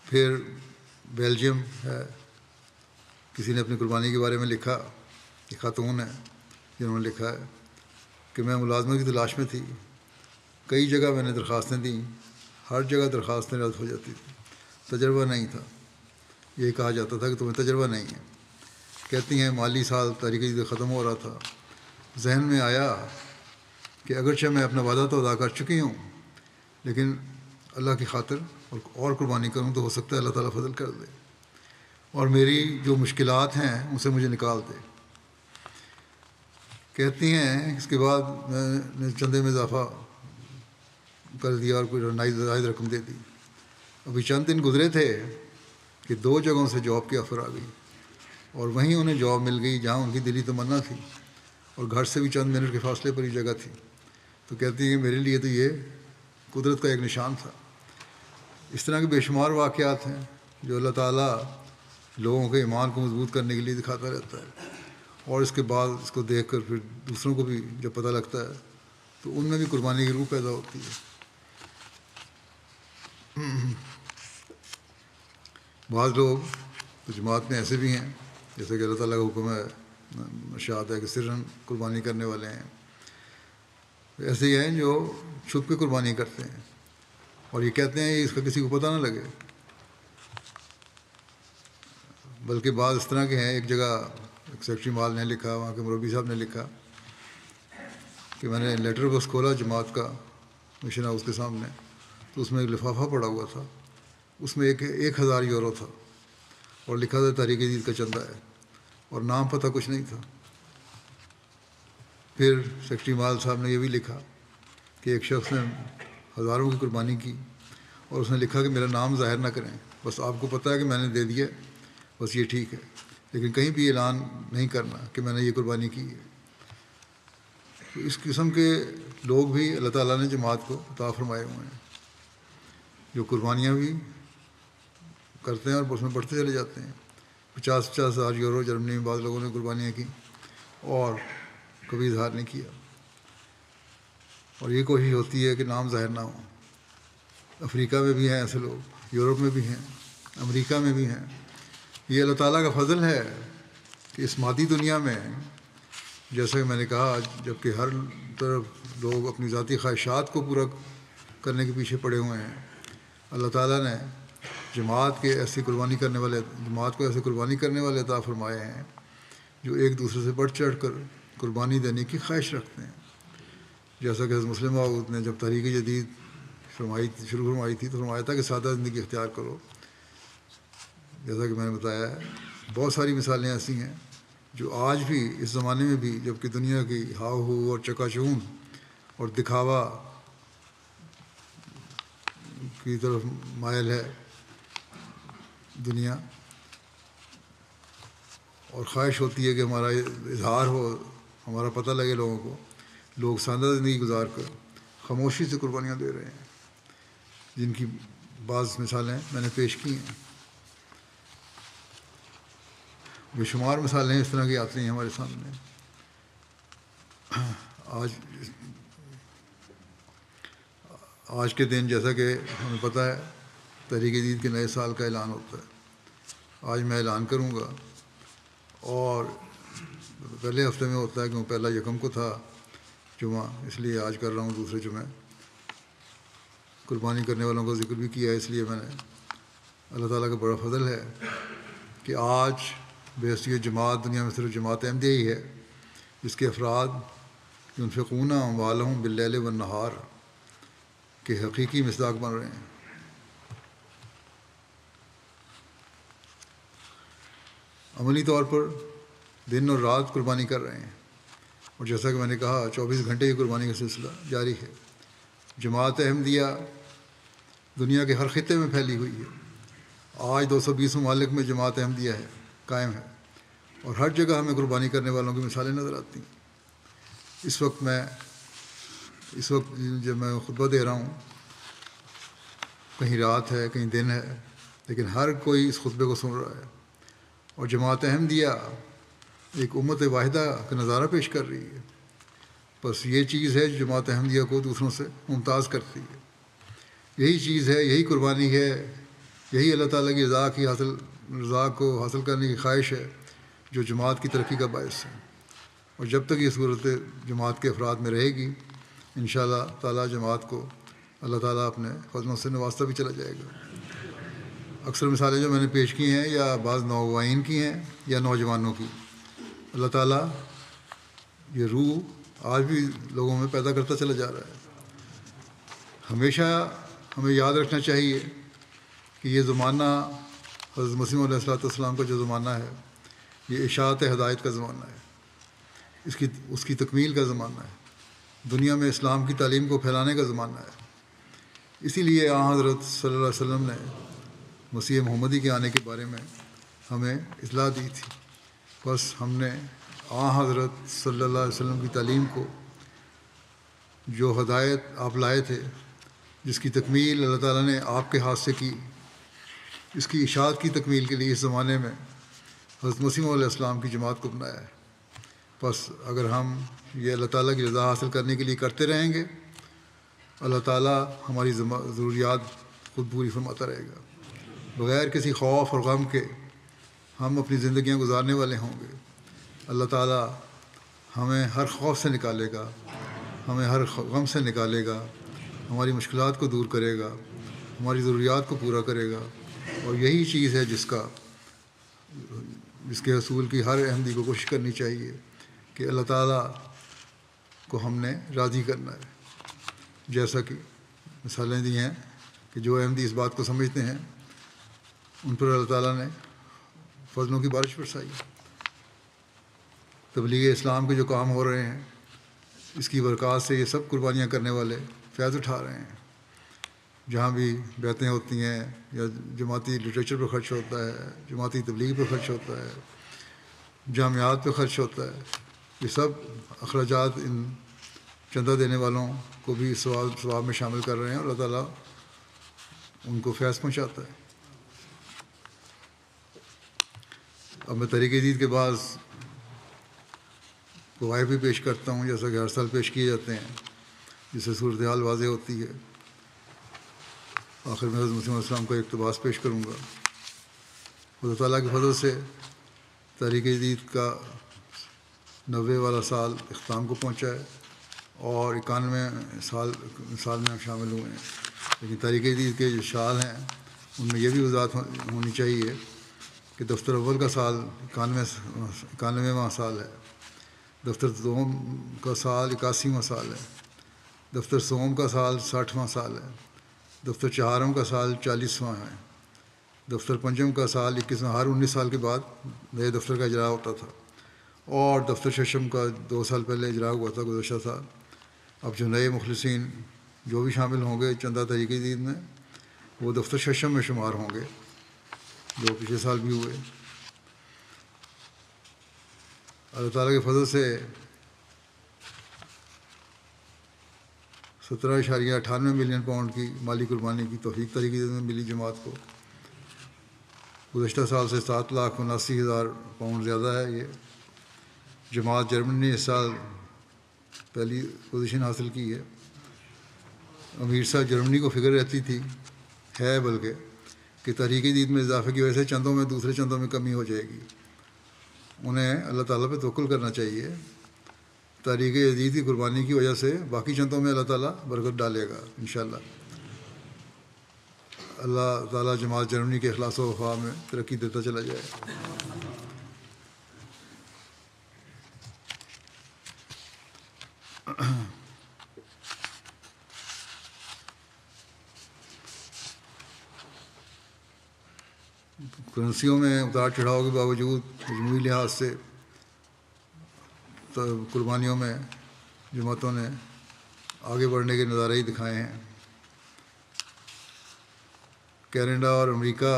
Speaker 2: پھر بیلجیم ہے، کسی نے اپنی قربانی کے بارے میں لکھا، ایک خاتون ہے جنہوں نے لکھا ہے کہ میں ملازمت کی تلاش میں تھی، کئی جگہ میں نے درخواستیں دیں، ہر جگہ درخواستیں رد ہو جاتی تھیں، تجربہ نہیں تھا. یہ کہا جاتا تھا کہ تمہیں تجربہ نہیں ہے. کہتی ہیں مالی سال تحریک جدید ختم ہو رہا تھا، ذہن میں آیا کہ اگرچہ میں اپنا وعدہ تو ادا کر چکی ہوں لیکن اللہ کی خاطر اور قربانی کروں تو ہو سکتا ہے اللہ تعالیٰ فضل کر دے اور میری جو مشکلات ہیں ان سے مجھے نکال دے. کہتی ہیں اس کے بعد میں نے چندے میں اضافہ کر دیا اور کوئی زائد رقم دے دی. ابھی چند دن گزرے تھے کہ 2 جگہوں سے جاب کی آفر آ گئی اور وہیں انہیں جاب مل گئی جہاں ان کی دلی تمنا تھی اور گھر سے بھی چند منٹ کے فاصلے پر ہی جگہ تھی. تو کہتی ہیں کہ میرے لیے تو یہ قدرت کا ایک نشان تھا. اس طرح کے بے شمار واقعات ہیں جو اللہ تعالیٰ لوگوں کے ایمان کو مضبوط کرنے کے لیے دکھاتا رہتا ہے اور اس کے بعد اس کو دیکھ کر پھر دوسروں کو بھی جب پتہ لگتا ہے تو ان میں بھی قربانی کی روح پیدا ہوتی ہے. بعض لوگ تو جماعت میں ایسے بھی ہیں جیسے کہ اللہ تعالیٰ کا حکم ہے، ارشاد ہے کہ سرًا قربانی کرنے والے ہیں. ایسے ہی ہیں جو چھپ کے قربانی کرتے ہیں اور یہ کہتے ہیں اس کا کسی کو پتہ نہ لگے. بلکہ بعض اس طرح کے ہیں، ایک جگہ ایک سیکٹری مال نے لکھا، وہاں کے مربی صاحب نے لکھا کہ میں نے لیٹر باکس کھولا جماعت کا مشن ہاؤس کے سامنے، تو اس میں ایک لفافہ پڑا ہوا تھا، اس میں 1000 یورو تھا اور لکھا تھا تحریک جدید کا چندہ ہے اور نام پتہ کچھ نہیں تھا. پھر سیکٹری مال صاحب نے یہ بھی لکھا کہ ایک شخص نے ہزاروں کی قربانی کی اور اس نے لکھا کہ میرا نام ظاہر نہ کریں، بس آپ کو پتہ ہے کہ میں نے دے دیا، بس یہ ٹھیک ہے، لیکن کہیں بھی اعلان نہیں کرنا کہ میں نے یہ قربانی کی ہے. تو اس قسم کے لوگ بھی اللہ تعالیٰ نے جماعت کو عطا فرمائے ہوئے ہیں جو قربانیاں بھی کرتے ہیں اور اس میں بڑھتے چلے جاتے ہیں. 50 ہزار یورو جرمنی میں بعض لوگوں نے قربانیاں کی اور کبھی اظہار نہیں کیا اور یہ کوشش ہوتی ہے کہ نام ظاہر نہ ہو. افریقہ میں بھی ہیں ایسے لوگ، یورپ میں بھی ہیں، امریکہ میں بھی ہیں. یہ اللہ تعالیٰ کا فضل ہے کہ اس مادی دنیا میں جیسا کہ میں نے کہا جب کہ ہر طرف لوگ اپنی ذاتی خواہشات کو پورا کرنے کے پیچھے پڑے ہوئے ہیں، اللہ تعالیٰ نے جماعت کو ایسے قربانی کرنے والے عطا فرمائے ہیں جو ایک دوسرے سے بڑھ چڑھ کر قربانی دینے کی خواہش رکھتے ہیں. جیسا کہ حضرت مسلم موعود نے جب تحریک جدید شروع فرمائی تھی تو فرمایا تھا کہ سادہ زندگی اختیار کرو. جیسا کہ میں نے بتایا ہے بہت ساری مثالیں ایسی ہیں جو آج بھی اس زمانے میں بھی جب کہ دنیا کی ہاؤ ہو اور چکا چون اور دکھاوا کی طرف مائل ہے دنیا اور خواہش ہوتی ہے کہ ہمارا اظہار ہو، ہمارا پتہ لگے لوگوں کو، لوگ سادہ زندگی گزار کر خاموشی سے قربانیاں دے رہے ہیں جن کی بعض مثالیں میں نے پیش کی ہیں. بے شمار مثالیں اس طرح کی آتی ہیں ہمارے سامنے. آج کے دن جیسا کہ ہمیں پتہ ہے تحریک جدید کے نئے سال کا اعلان ہوتا ہے. آج میں اعلان کروں گا اور پہلے ہفتے میں ہوتا ہے کہ وہ پہلا یکم کو تھا جمعہ، اس لیے آج کر رہا ہوں دوسرے جمعہ. قربانی کرنے والوں کا ذکر بھی کیا ہے، اس لیے میں نے اللہ تعالیٰ کا بڑا فضل ہے کہ آج بحیثیت جماعت دنیا میں صرف جماعت احمدیہ ہی ہے جس کے افراد ينفقون اموالهم باللیل والنہار کہ حقیقی مصداق بن رہے ہیں۔ عملی طور پر دن اور رات قربانی کر رہے ہیں، اور جیسا کہ میں نے کہا 24 گھنٹے کی قربانی کا سلسلہ جاری ہے۔ جماعت احمدیہ دنیا کے ہر خطے میں پھیلی ہوئی ہے۔ آج 220 ممالک میں جماعت احمدیہ ہے، قائم ہے، اور ہر جگہ ہمیں قربانی کرنے والوں کی مثالیں نظر آتی ہیں۔ اس وقت جب میں خطبہ دے رہا ہوں، کہیں رات ہے کہیں دن ہے، لیکن ہر کوئی اس خطبے کو سن رہا ہے، اور جماعت احمدیہ ایک امت واحدہ کا نظارہ پیش کر رہی ہے۔ بس یہ چیز ہے جو جماعت احمدیہ کو دوسروں سے ممتاز کرتی ہے، یہی چیز ہے، یہی قربانی ہے، یہی اللہ تعالیٰ کی رضا کو حاصل کرنے کی خواہش ہے جو جماعت کی ترقی کا باعث ہے۔ اور جب تک یہ صورت جماعت کے افراد میں رہے گی، انشاءاللہ تعالیٰ جماعت کو اللہ تعالیٰ اپنے فضلوں سے نوازتا بھی چلا جائے گا۔ اکثر مثالیں جو میں نے پیش کی ہیں یا بعض نوجوان کی ہیں یا نوجوانوں کی، اللہ تعالیٰ یہ روح آج بھی لوگوں میں پیدا کرتا چلا جا رہا ہے۔ ہمیشہ ہمیں یاد رکھنا چاہیے کہ یہ زمانہ حضرت مسیح علیہ السلام کا جو زمانہ ہے، یہ اشاعت ہدایت کا زمانہ ہے، اس کی تکمیل کا زمانہ ہے، دنیا میں اسلام کی تعلیم کو پھیلانے کا زمانہ ہے۔ اسی لیے حضرت صلی اللہ علیہ وسلم نے مسیح محمدی کے آنے کے بارے میں ہمیں اطلاع دی تھی۔ بس ہم نے حضرت صلی اللہ علیہ وسلم کی تعلیم کو، جو ہدایت آپ لائے تھے، جس کی تکمیل اللہ تعالیٰ نے آپ کے ہاتھ سے کی، اس کی اشاعت کی تکمیل کے لیے اس زمانے میں حضرت مسیح علیہ السلام کی جماعت کو بنایا ہے۔ بس اگر ہم یہ اللہ تعالیٰ کی رضا حاصل کرنے کے لیے کرتے رہیں گے، اللہ تعالیٰ ہماری ضروریات خود پوری فرماتا رہے گا۔ بغیر کسی خوف اور غم کے ہم اپنی زندگیاں گزارنے والے ہوں گے۔ اللہ تعالیٰ ہمیں ہر خوف سے نکالے گا، ہمیں ہر غم سے نکالے گا، ہماری مشکلات کو دور کرے گا، ہماری ضروریات کو پورا کرے گا، اور یہی چیز ہے جس کے حصول کی ہر احمدی کو کوشش کرنی چاہیے کہ اللہ تعالیٰ کو ہم نے راضی کرنا ہے۔ جیسا کہ مثالیں دی ہیں کہ جو احمدی اس بات کو سمجھتے ہیں، ان پر اللہ تعالیٰ نے فضلوں کی بارش برسائی۔ تبلیغ اسلام کے جو کام ہو رہے ہیں، اس کی برکات سے یہ سب قربانیاں کرنے والے فیض اٹھا رہے ہیں۔ جہاں بھی بیعتیں ہوتی ہیں یا جماعتی لٹریچر پر خرچ ہوتا ہے، جماعتی تبلیغ پر خرچ ہوتا ہے، جامعات پہ خرچ ہوتا ہے، یہ سب اخراجات ان چندہ دینے والوں کو بھی ثواب میں شامل کر رہے ہیں، اور اللہ تعالیٰ ان کو فیض پہنچاتا ہے۔ اب میں طریق جدید کے بعد فوائد بھی پیش کرتا ہوں، جیسا کہ ہر سال پیش کیے جاتے ہیں، جس سے صورتحال واضح ہوتی ہے۔ آخر میں حضرت مسیح علیہ السلام کا اقتباس پیش کروں گا۔ خدا تعالیٰ کے فضل سے تحریک جدید کا 90 والا سال اختتام کو پہنچا ہے، اور 91 سال میں ہم شامل ہوئے ہیں۔ لیکن تحریک جدید کے جو سال ہیں، ان میں یہ بھی وضاحت ہونی چاہیے کہ دفتر اول کا سال 91واں سال ہے، دفتر دوم کا سال 81واں سال ہے، دفتر سوم کا سال 60واں سال ہے، دفتر چہارم کا سال 40واں ہے، دفتر پنجم کا سال 21واں۔ ہر 19 سال کے بعد نئے دفتر کا اجرا ہوتا تھا، اور دفتر ششم کا 2 سال پہلے اجرا ہوا تھا گزشتہ سال۔ اب جو نئے مخلصین جو بھی شامل ہوں گے چندہ تحریک جدید میں، وہ دفتر ششم میں شمار ہوں گے، جو پچھلے سال بھی ہوئے۔ اللہ تعالیٰ کے فضل سے 17.98 ملین پاؤنڈ کی مالی قربانی کی توفیق تحریک جدید میں ملی جماعت کو۔ گزشتہ سال سے 7,79,000 پاؤنڈ زیادہ ہے۔ یہ جماعت جرمنی نے اس سال پہلی پوزیشن حاصل کی ہے۔ امیر صاحب جرمنی کو فکر رہتی تھی بلکہ کہ تحریک جدید میں اضافے کی وجہ سے چندوں میں دوسرے چندوں میں کمی ہو جائے گی۔ انہیں اللہ تعالیٰ پہ توکل کرنا چاہیے۔ تحریک جدید کی قربانی کی وجہ سے باقی چندوں میں اللہ تعالیٰ برکت ڈالے گا انشاءاللہ۔ اللہ تعالیٰ جماعت جرمنی کے اخلاص و وفا میں ترقی دیتا چلا جائے۔ کرنسیوں میں اتار چڑھاؤ کے باوجود مجموعی لحاظ سے قربانیوں میں جماعتوں نے آگے بڑھنے کے نظارے ہی دکھائے ہیں۔ کینیڈا اور امریکہ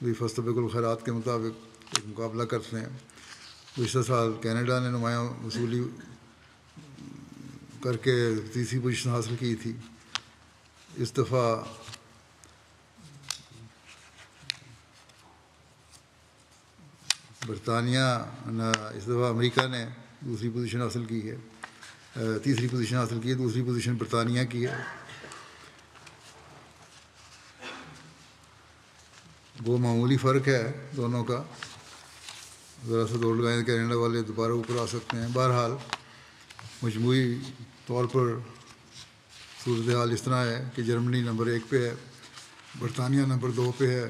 Speaker 2: بھی فاستبقوا الخیرات کے مطابق ایک مقابلہ کرتے ہیں۔ گزشتہ سال کینیڈا نے نمایاں وصولی کر کے تیسری پوزیشن حاصل کی تھی۔ اس دفعہ امریکہ نے دوسری پوزیشن حاصل کی ہے، تیسری پوزیشن حاصل کی ہے، دوسری پوزیشن برطانیہ کی ہے۔ وہ معمولی فرق ہے دونوں کا، ذرا سا دوڑ لگائیں کینیڈا والے دوبارہ اوپر آ سکتے ہیں۔ بہرحال مجموعی طور پر صورتحال اس طرح ہے کہ جرمنی نمبر 1 پہ ہے، برطانیہ نمبر 2 پہ ہے،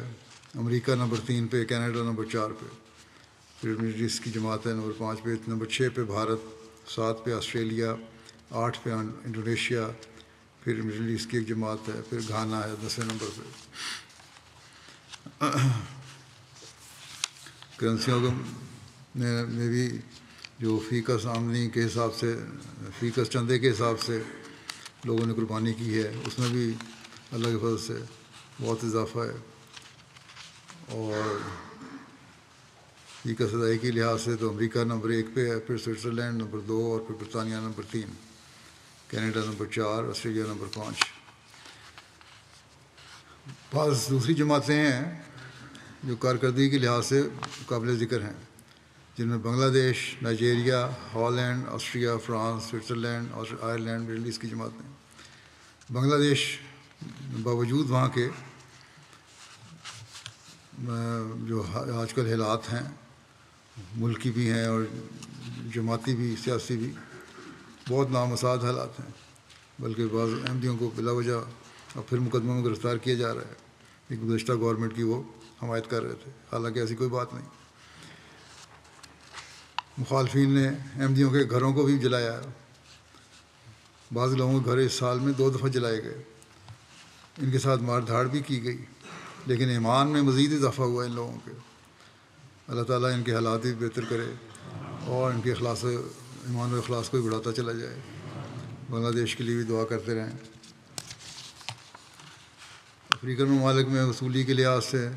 Speaker 2: امریکہ نمبر 3 پہ، کینیڈا نمبر 4 پہ، پھر مڈل ایسٹ کی جماعت ہے نمبر 5 پہ، نمبر 6 پہ بھارت، 7 پہ آسٹریلیا، 8 پہ انڈونیشیا، پھر مڈل ایسٹ کی ایک جماعت ہے، پھر گھانا ہے 10ویں نمبر پہ۔ کرنسیوں میں بھی جو فی کس آمدنی کے حساب سے، فی کس چندے کے حساب سے لوگوں نے قربانی کی ہے، اس میں بھی اللہ کے فضل سے بہت اضافہ ہے۔ اور فی کس ادائیگی کے لحاظ سے تو امریکہ نمبر 1 پہ ہے، پھر سوئٹزرلینڈ نمبر 2، اور پھر برطانیہ number 3، Canada number 4، Australia number 5۔ بعض دوسری جماعتیں ہیں جو کارکردگی کے لحاظ سے قابل ذکر ہیں، جن میں بنگلہ دیش، Nigeria, Holland, Austria, France, Switzerland اور آئرلینڈ، مڈل ایسٹ کی جماعتیں۔ بنگلہ دیش باوجود وہاں کے جو آج کل حالات ہیں، ملکی بھی ہیں اور جماعتی بھی، سیاسی بھی، بہت نامساعد حالات ہیں، بلکہ بعض احمدیوں کو بلا وجہ اب پھر مقدموں میں گرفتار کیا جا رہا ہے کہ گزشتہ گورنمنٹ کی وہ حمایت کر رہے تھے، حالانکہ ایسی کوئی بات نہیں۔ مخالفین نے احمدیوں کے گھروں کو بھی جلایا ہے، بعض لوگوں کے گھر اس سال میں 2 دفعہ جلائے گئے، ان کے ساتھ مار دھاڑ بھی کی گئی، لیکن ایمان میں مزید اضافہ ہوا ان لوگوں کے۔ اللہ تعالیٰ ان کے حالات بھی بہتر کرے اور ان کے ایمان و اخلاص کو بھی بڑھاتا چلا جائے۔ بنگلہ دیش کے لیے بھی دعا کرتے رہیں۔ افریقن ممالک میں وصولی کے لحاظ سے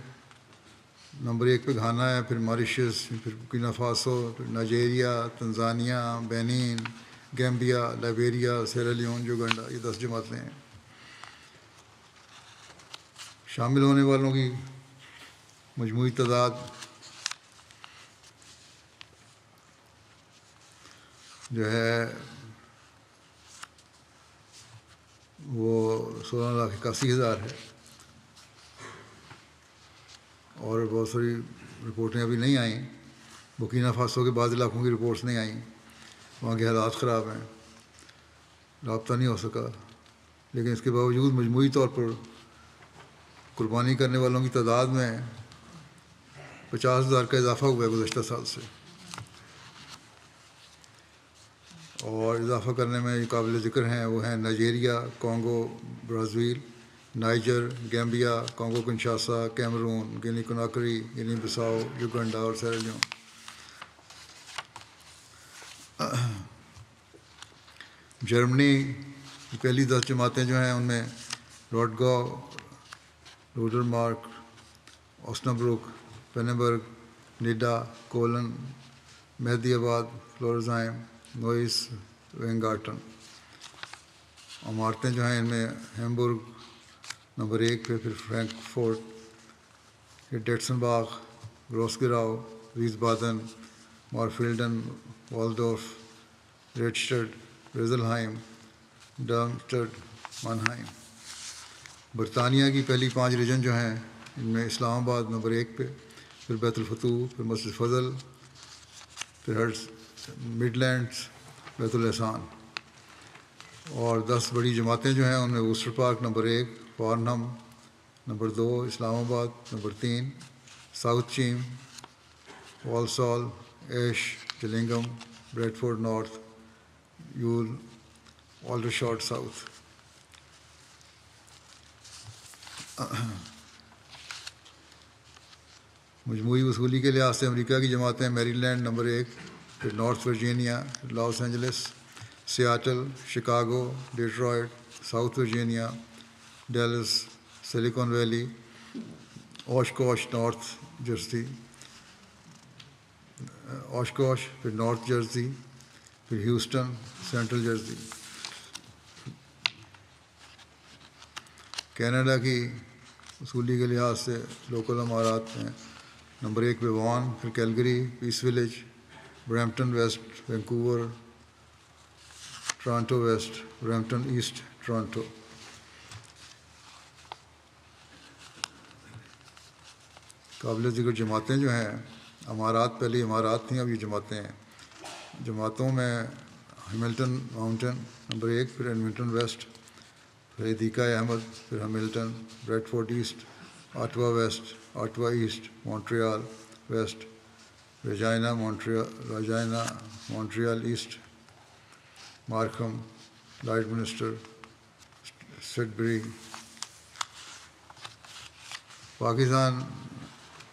Speaker 2: نمبر 1 پہ گھانا ہے، پھر ماریشس، پھر برکینا فاسو، پھر Nigeria, Tanzania, Benin, Gambia, Liberia, Sierra Leone, Uganda, یہ 10 جماعتیں ہیں۔ شامل ہونے والوں کی مجموعی تعداد جو ہے وہ 16,81,000 ہے، اور بہت ساری رپورٹیں ابھی نہیں آئیں۔ برکینا فاسو کے بعض علاقوں کی رپورٹس نہیں آئیں، وہاں کے حالات خراب ہیں، رابطہ نہیں ہو سکا، لیکن اس کے باوجود مجموعی طور پر قربانی کرنے والوں کی تعداد میں 50,000 کا اضافہ ہوا ہے گزشتہ سال سے، اور اضافہ کرنے میں یہ قابل ذکر ہیں وہ ہیں Nigeria, Congo Brazil, Niger, Gambia, Congo Kinshasa, Cameroon, Guinea Conakry, Guinea Bissau, Uganda اور سیرا لیون۔ جرمنی کی پہلی 10 جماعتیں جو ہیں ان میں روٹگاؤ، روڈر مارک، اوسنابروک، پیننبرگ، نیڈا، کولن، مہدی آباد، فلورزائم، نوئس، وینگارٹن۔ عمارتیں جو ہیں ان میں ہیمبرگ نمبر 1 پہ، پھر فرینکفورٹ، پھر ڈیٹسن باغ، گروسگراؤ، ویسبادن، مارفیلڈن، والدورف، ریڈسٹڈ، ویزلہائم، ڈارمسٹڈ، مانہائم۔ برطانیہ کی پہلی 5 ریجن جو ہیں ان میں اسلام آباد نمبر 1 پہ، پھر بیت الفتوح، پھر مسجد فضل، پھر مڈ لینڈس، بیت الاحسان۔ اور 10 بڑی جماعتیں جو ہیں ان میں Worcester Park number 1، Farnham number 2، Islamabad number 3، South Cheam, Walsall, Ash, Gillingham, Bradford North, یول، والڈرشاٹ ساؤتھ۔ مجموعی وصولی کے لحاظ سے امریکہ کی جماعتیں میری لینڈ نمبر 1، پھر North Virginia, Los Angeles, Seattle, Chicago, Detroit, South Virginia, Dallas, Silicon Valley, Oshkosh North Jersey, Oshkosh, پھر نارتھ جرسی، پھر ہیوسٹن، سینٹرل جرسی۔ کینیڈا کی وصولی کے لحاظ سے لوکل امارات ہیں نمبر 1 پہ وان، پھر Calgary, Peace Village, Brampton West, Vancouver, Toronto West, Brampton East, Toronto. قابل ذکر جماعتیں جو ہیں، امارات پہلے امارات تھیں، اب یہ جماعتیں ہیں۔ جماعتوں میں ہیملٹن ماؤنٹن نمبر 1، پھر ایڈمنٹن ویسٹ، پھر ادیکا احمد، پھر Hamilton, Bradford East, Ottawa West, Ottawa East, Montreal West, Regina Montreal East, Markham, Lloydminster, Sudbury. Pakistan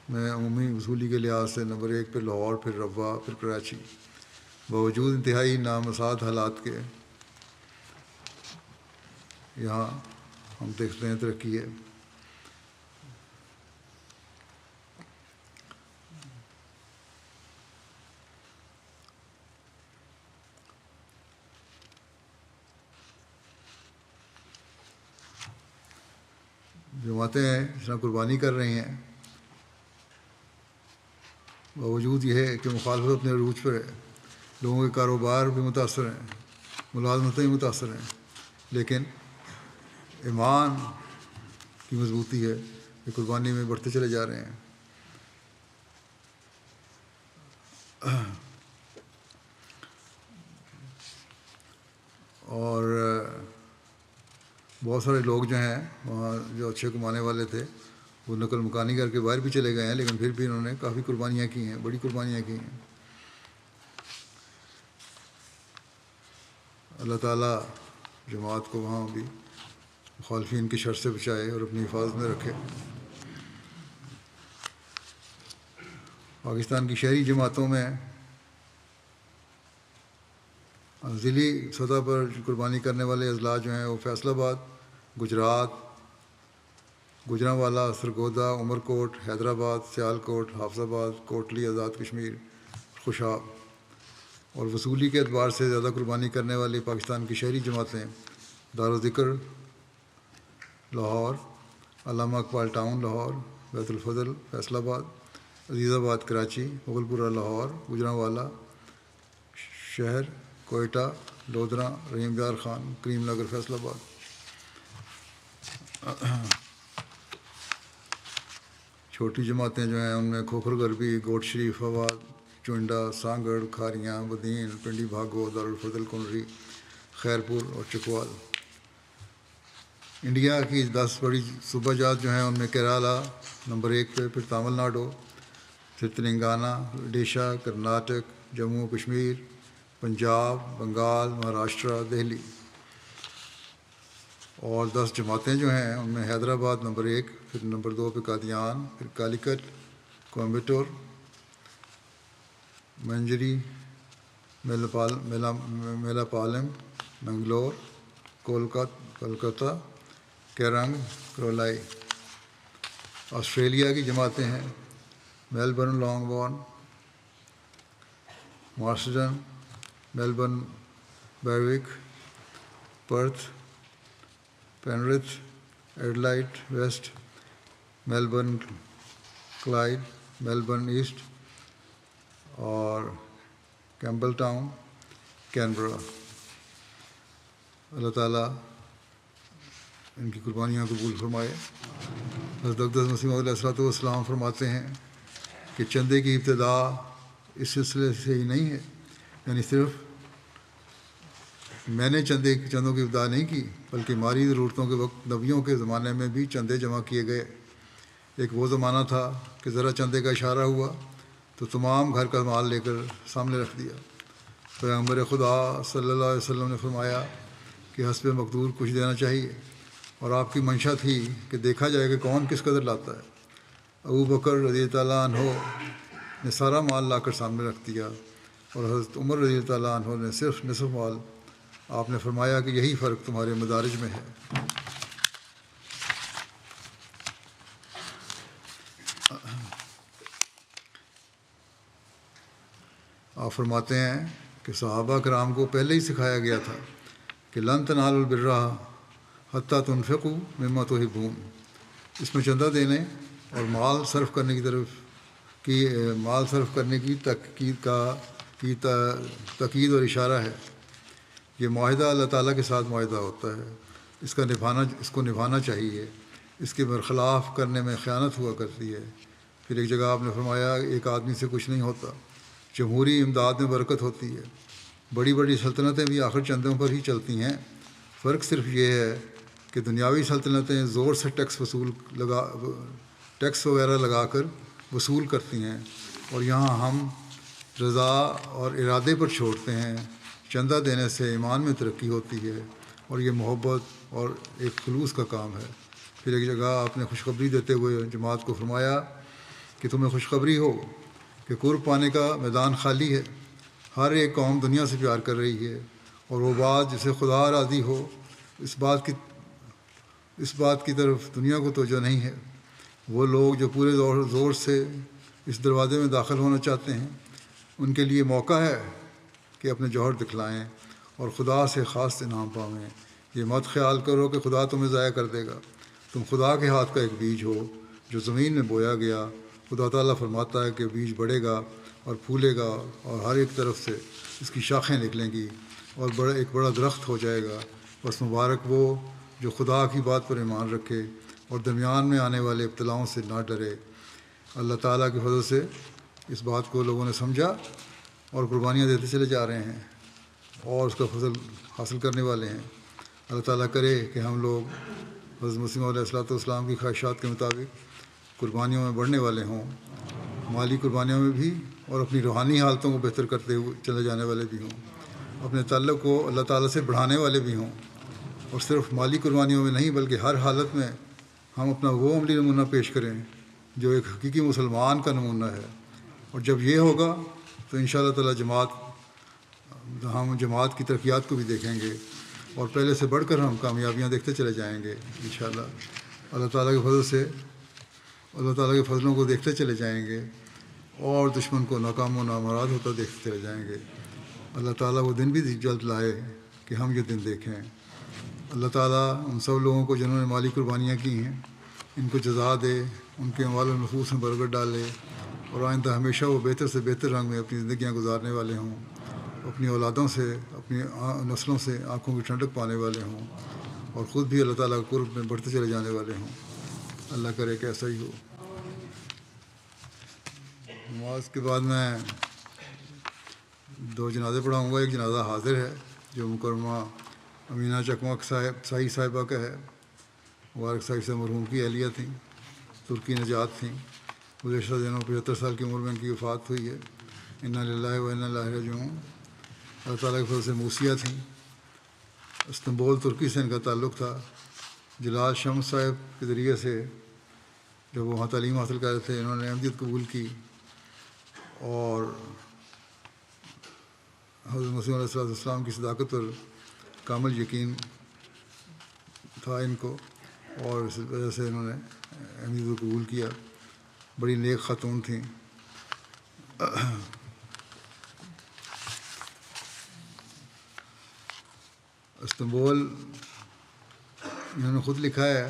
Speaker 2: میں عمومی وصولی کے لحاظ سے نمبر 1 پہ لاہور، پھر روا، پھر کراچی۔ باوجود انتہائی نامساعد حالات کے یہاں ہم دیکھتے ہیں ترقی ہے۔ جماعتیں جس طرح قربانی کر رہی ہیں، باوجود یہ ہے کہ مخالفت اپنے عروج پر ہے، لوگوں کے کاروبار بھی متاثر ہیں، ملازمتیں بھی متاثر ہیں، لیکن ایمان کی مضبوطی ہے کہ قربانی میں بڑھتے چلے جا رہے ہیں۔ اور بہت سارے لوگ جو ہیں وہاں جو اچھے کمانے والے تھے وہ نقل مکانی کر کے باہر بھی چلے گئے ہیں، لیکن پھر بھی انہوں نے کافی قربانیاں کی ہیں، بڑی قربانیاں کی ہیں۔ اللہ تعالیٰ جماعت کو وہاں بھی مخالفین کی شر سے بچائے اور اپنی حفاظت میں رکھے۔ پاکستان کی شہری جماعتوں میں ضلعی سطح پر قربانی کرنے والے اضلاع جو ہیں وہ فیصل آباد، گجرات، گوجرانوالا، سرگودا، عمرکوٹ، حیدرآباد، سیالکوٹ، حافظ آباد، کوٹلی، آزاد کشمیر، خوشاب۔ اور وصولی کے اعتبار سے زیادہ قربانی کرنے والی پاکستان کی شہری جماعتیں دارالذکر لاہور، علامہ اقبال ٹاؤن لاہور، بیت الفضل فیصل آباد، عزیز آباد کراچی، مغل پورہ لاہور، گوجرانوالا شہر، کوئٹہ، لودھراں، رحیم یار خان، کریم نگر فیصل آباد۔ چھوٹی جماعتیں جو ہیں ان میں کھوکھر غربی، گوٹ شریف آباد، چونڈا، سانگڑ، کھاریاں، بدین، پنڈی بھاگو، دارالفضل کنری، خیرپور اور چکوال۔ انڈیا کی 10 بڑی صوبہ جات جو ہیں ان میں کیرالہ نمبر 1 پہ، پھر تامل ناڈو، پھر تلنگانہ، اڈیشہ، کرناٹک، جموں و کشمیر، پنجاب، بنگال، مہاراشٹرا، دہلی۔ اور 10 جماعتیں جو ہیں ان میں حیدرآباد نمبر 1، پھر نمبر 2 پہ قادیان، پھر کالیکٹ، کوئمبٹور، منجری، میلاپالم، منگلور، کولکتہ، کیرنگ، کرولائی۔ آسٹریلیا کی جماعتیں ہیں میلبرن، لانگ بورن، Marsden, Melbourne, Berwick, Perth, Penrith, Adelaide West, Melbourne Clyde, Melbourne East اور کیمبل ٹاؤن، کینبرا۔ اللہ تعالیٰ ان کی قربانیاں قبول فرمائے۔ حضرت اقدس مسیح موعود علیہ الصلوۃ والسلام فرماتے ہیں کہ چندے کی ابتدا اس سلسلے سے ہی نہیں ہے، یعنی صرف میں نے چندوں کی ابتدا نہیں کی، بلکہ مالی ضرورتوں کے وقت نبیوں کے زمانے میں بھی چندے جمع کیے گئے۔ ایک وہ زمانہ تھا کہ ذرا چندے کا اشارہ ہوا تو تمام گھر کا مال لے کر سامنے رکھ دیا۔ پیغمبر خدا صلی اللہ علیہ وسلم نے فرمایا کہ حسب مقدور کچھ دینا چاہیے، اور آپ کی منشا تھی کہ دیکھا جائے کہ کون کس قدر لاتا ہے۔ ابو بکر رضی اللہ تعالیٰ عنہ نے سارا مال لا کر سامنے رکھ دیا، اور حضرت عمر رضی اللہ تعالیٰ عنہ نے صرف نصف مال۔ آپ نے فرمایا کہ یہی فرق تمہارے مدارج میں ہے۔ آپ فرماتے ہیں کہ صحابہ کرام کو پہلے ہی سکھایا گیا تھا کہ لن تنالوا البر حتی تنفقوا مما تحبون، اس میں چندہ دینے اور مال صرف کرنے کی مال صرف کرنے کی تاکید اور اشارہ ہے۔ یہ معاہدہ اللہ تعالیٰ کے ساتھ معاہدہ ہوتا ہے، اس کو نبھانا چاہیے، اس کے برخلاف کرنے میں خیانت ہوا کرتی ہے۔ پھر ایک جگہ آپ نے فرمایا ایک آدمی سے کچھ نہیں ہوتا، جمہوری امداد میں برکت ہوتی ہے، بڑی بڑی سلطنتیں بھی آخر چندوں پر ہی چلتی ہیں، فرق صرف یہ ہے کہ دنیاوی سلطنتیں زور سے ٹیکس وغیرہ لگا کر وصول کرتی ہیں، اور یہاں ہم رضا اور ارادے پر چھوڑتے ہیں۔ چندہ دینے سے ایمان میں ترقی ہوتی ہے، اور یہ محبت اور ایک خلوص کا کام ہے۔ پھر ایک جگہ آپ نے خوشخبری دیتے ہوئے جماعت کو فرمایا کہ تمہیں خوشخبری ہو کہ قرب پانے کا میدان خالی ہے، ہر ایک قوم دنیا سے پیار کر رہی ہے، اور وہ بات جسے خدا راضی ہو اس بات کی طرف دنیا کو توجہ نہیں ہے۔ وہ لوگ جو پورے زور سے اس دروازے میں داخل ہونا چاہتے ہیں، ان کے لیے موقع ہے کہ اپنے جوہر دکھلائیں اور خدا سے خاص انعام پائیں۔ یہ مت خیال کرو کہ خدا تمہیں ضائع کر دے گا، تم خدا کے ہاتھ کا ایک بیج ہو جو زمین میں بویا گیا۔ خدا تعالیٰ فرماتا ہے کہ بیج بڑھے گا اور پھولے گا، اور ہر ایک طرف سے اس کی شاخیں نکلیں گی اور ایک بڑا درخت ہو جائے گا۔ بس مبارک وہ جو خدا کی بات پر ایمان رکھے اور درمیان میں آنے والے ابتلاؤں سے نہ ڈرے۔ اللہ تعالیٰ کے فضل سے اس بات کو لوگوں نے سمجھا اور قربانیاں دیتے چلے جا رہے ہیں اور اس کا فضل حاصل کرنے والے ہیں۔ اللہ تعالیٰ کرے کہ ہم لوگ حضرت مسیح علیہ الصلوۃ والسلام کی خواہشات کے مطابق قربانیوں میں بڑھنے والے ہوں، مالی قربانیوں میں بھی، اور اپنی روحانی حالتوں کو بہتر کرتے ہوئے چلے جانے والے بھی ہوں، اپنے تعلق کو اللہ تعالیٰ سے بڑھانے والے بھی ہوں، اور صرف مالی قربانیوں میں نہیں بلکہ ہر حالت میں ہم اپنا وہ عملی نمونہ پیش کریں جو ایک حقیقی مسلمان کا نمونہ ہے۔ اور جب یہ ہوگا تو انشاءاللہ تعالیٰ ہم جماعت کی ترقیات کو بھی دیکھیں گے، اور پہلے سے بڑھ کر ہم کامیابیاں دیکھتے چلے جائیں گے انشاءاللہ۔ اللہ تعالیٰ کے فضل سے اللہ تعالیٰ کے فضلوں کو دیکھتے چلے جائیں گے، اور دشمن کو ناکام و نامراد ہوتا دیکھتے چلے جائیں گے۔ اللہ تعالیٰ وہ دن بھی جلد لائے کہ ہم یہ دن دیکھیں۔ اللہ تعالیٰ ان سب لوگوں کو جنہوں نے مالی قربانیاں کی ہیں ان کو جزا دے، ان کے اموال و نفوس میں برکت ڈالے، اور آئندہ ہمیشہ وہ بہتر سے بہتر رنگ میں اپنی زندگیاں گزارنے والے ہوں، اپنی اولادوں سے، اپنی نسلوں سے آنکھوں کی ٹھنڈک پانے والے ہوں، اور خود بھی اللہ تعالیٰ کے قرب میں بڑھتے چلے جانے والے ہوں۔ اللہ کرے کہ ایسا ہی ہو۔ نماز کے بعد میں 2 جنازے پڑھاؤں گا۔ ایک جنازہ حاضر ہے جو مکرمہ امینہ چکمک سائی صاحبہ کا ہے۔ مبارک صاحب سے مرحوم کی اہلیہ تھیں، ترکی نجات تھیں۔ گزشتہ دنوں 75 سال کی عمر میں ان کی وفات ہوئی ہے۔ انا للہ و انا الیہ راجعون۔ اللہ تعالیٰ کے فضل سے موسیہ تھیں، استنبول ترکی سے ان کا تعلق تھا۔ جلال شمس صاحب کے ذریعے سے جب وہ وہاں تعلیم حاصل کر رہے تھے انہوں نے احمدیت قبول کی، اور حضرت مسیح علیہ السلام کی صداقت پر کامل یقین تھا ان کو، اور اس وجہ سے انہوں نے احمدیت کو قبول کیا۔ بڑی نیک خاتون تھیں۔ استنبول انہوں نے خود لکھا ہے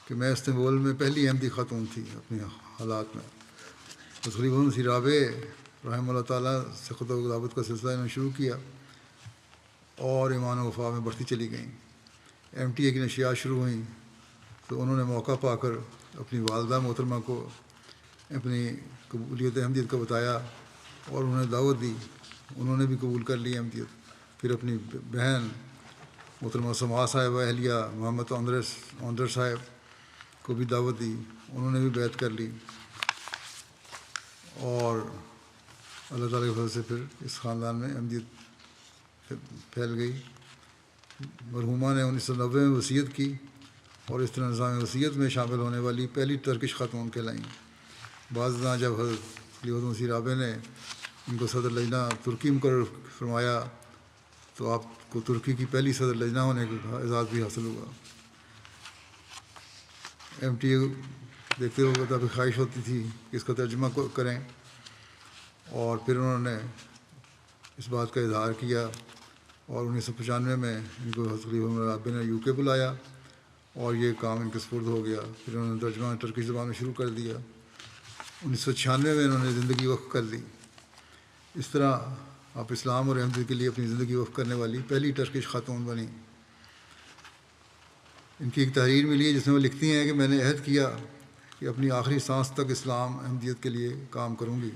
Speaker 2: کہ میں استنبول میں پہلی احمدی خاتون تھی اپنے حالات میں۔ تقریباً مسیح رابع رحمہ اللہ تعالیٰ سے خطبہ و دعوت کا سلسلہ انہوں نے شروع کیا، اور ایمان و وفا میں بڑھتی چلی گئیں۔ ایم ٹی اے کی نشریات شروع ہوئیں تو انہوں نے موقع پا کر اپنی والدہ محترمہ کو اپنی قبولیت احمدیت کا بتایا، اور انہوں نے دعوت دی، انہوں نے بھی قبول کر لی احمدیت۔ پھر اپنی بہن محترمہ سما صاحبہ اہلیہ محمد اندر صاحب کو بھی دعوت دی، انہوں نے بھی بیعت کر لی، اور اللہ تعالیٰ کے فضل سے پھر اس خاندان میں احمدیت پھیل گئی۔ مرحومہ نے 1990 میں وصیت کی اور اس طرح نظام وصیت میں شامل ہونے والی پہلی ترکش خاتون کہلائیں۔ بعض جب حضرت خلیفۃ مسیح رابع نے ان کو صدر لجنہ ترکی مقرر فرمایا تو آپ کو ترکی کی پہلی صدر لجنہ ہونے کا اعزاز بھی حاصل ہوا۔ ایم ٹی اے دیکھتے ہوئے کافی خواہش ہوتی تھی کہ اس کا ترجمہ کریں، اور پھر انہوں نے اس بات کا اظہار کیا، اور 1995 میں ان کو حضرت خلیفہ رابع نے یو کے بلایا اور یہ کام ان کے سپرد ہو گیا۔ پھر انہوں نے ترجمہ ترکی زبان میں شروع کر دیا۔ 1996 میں انہوں نے زندگی وقف کر دی۔ اس طرح آپ اسلام اور احمدیت کے لیے اپنی زندگی وقف کرنے والی پہلی ٹرکش خاتون بنی۔ ان کی ایک تحریر ملی ہے جس میں وہ لکھتی ہیں کہ میں نے عہد کیا کہ اپنی آخری سانس تک اسلام احمدیت کے لیے کام کروں گی،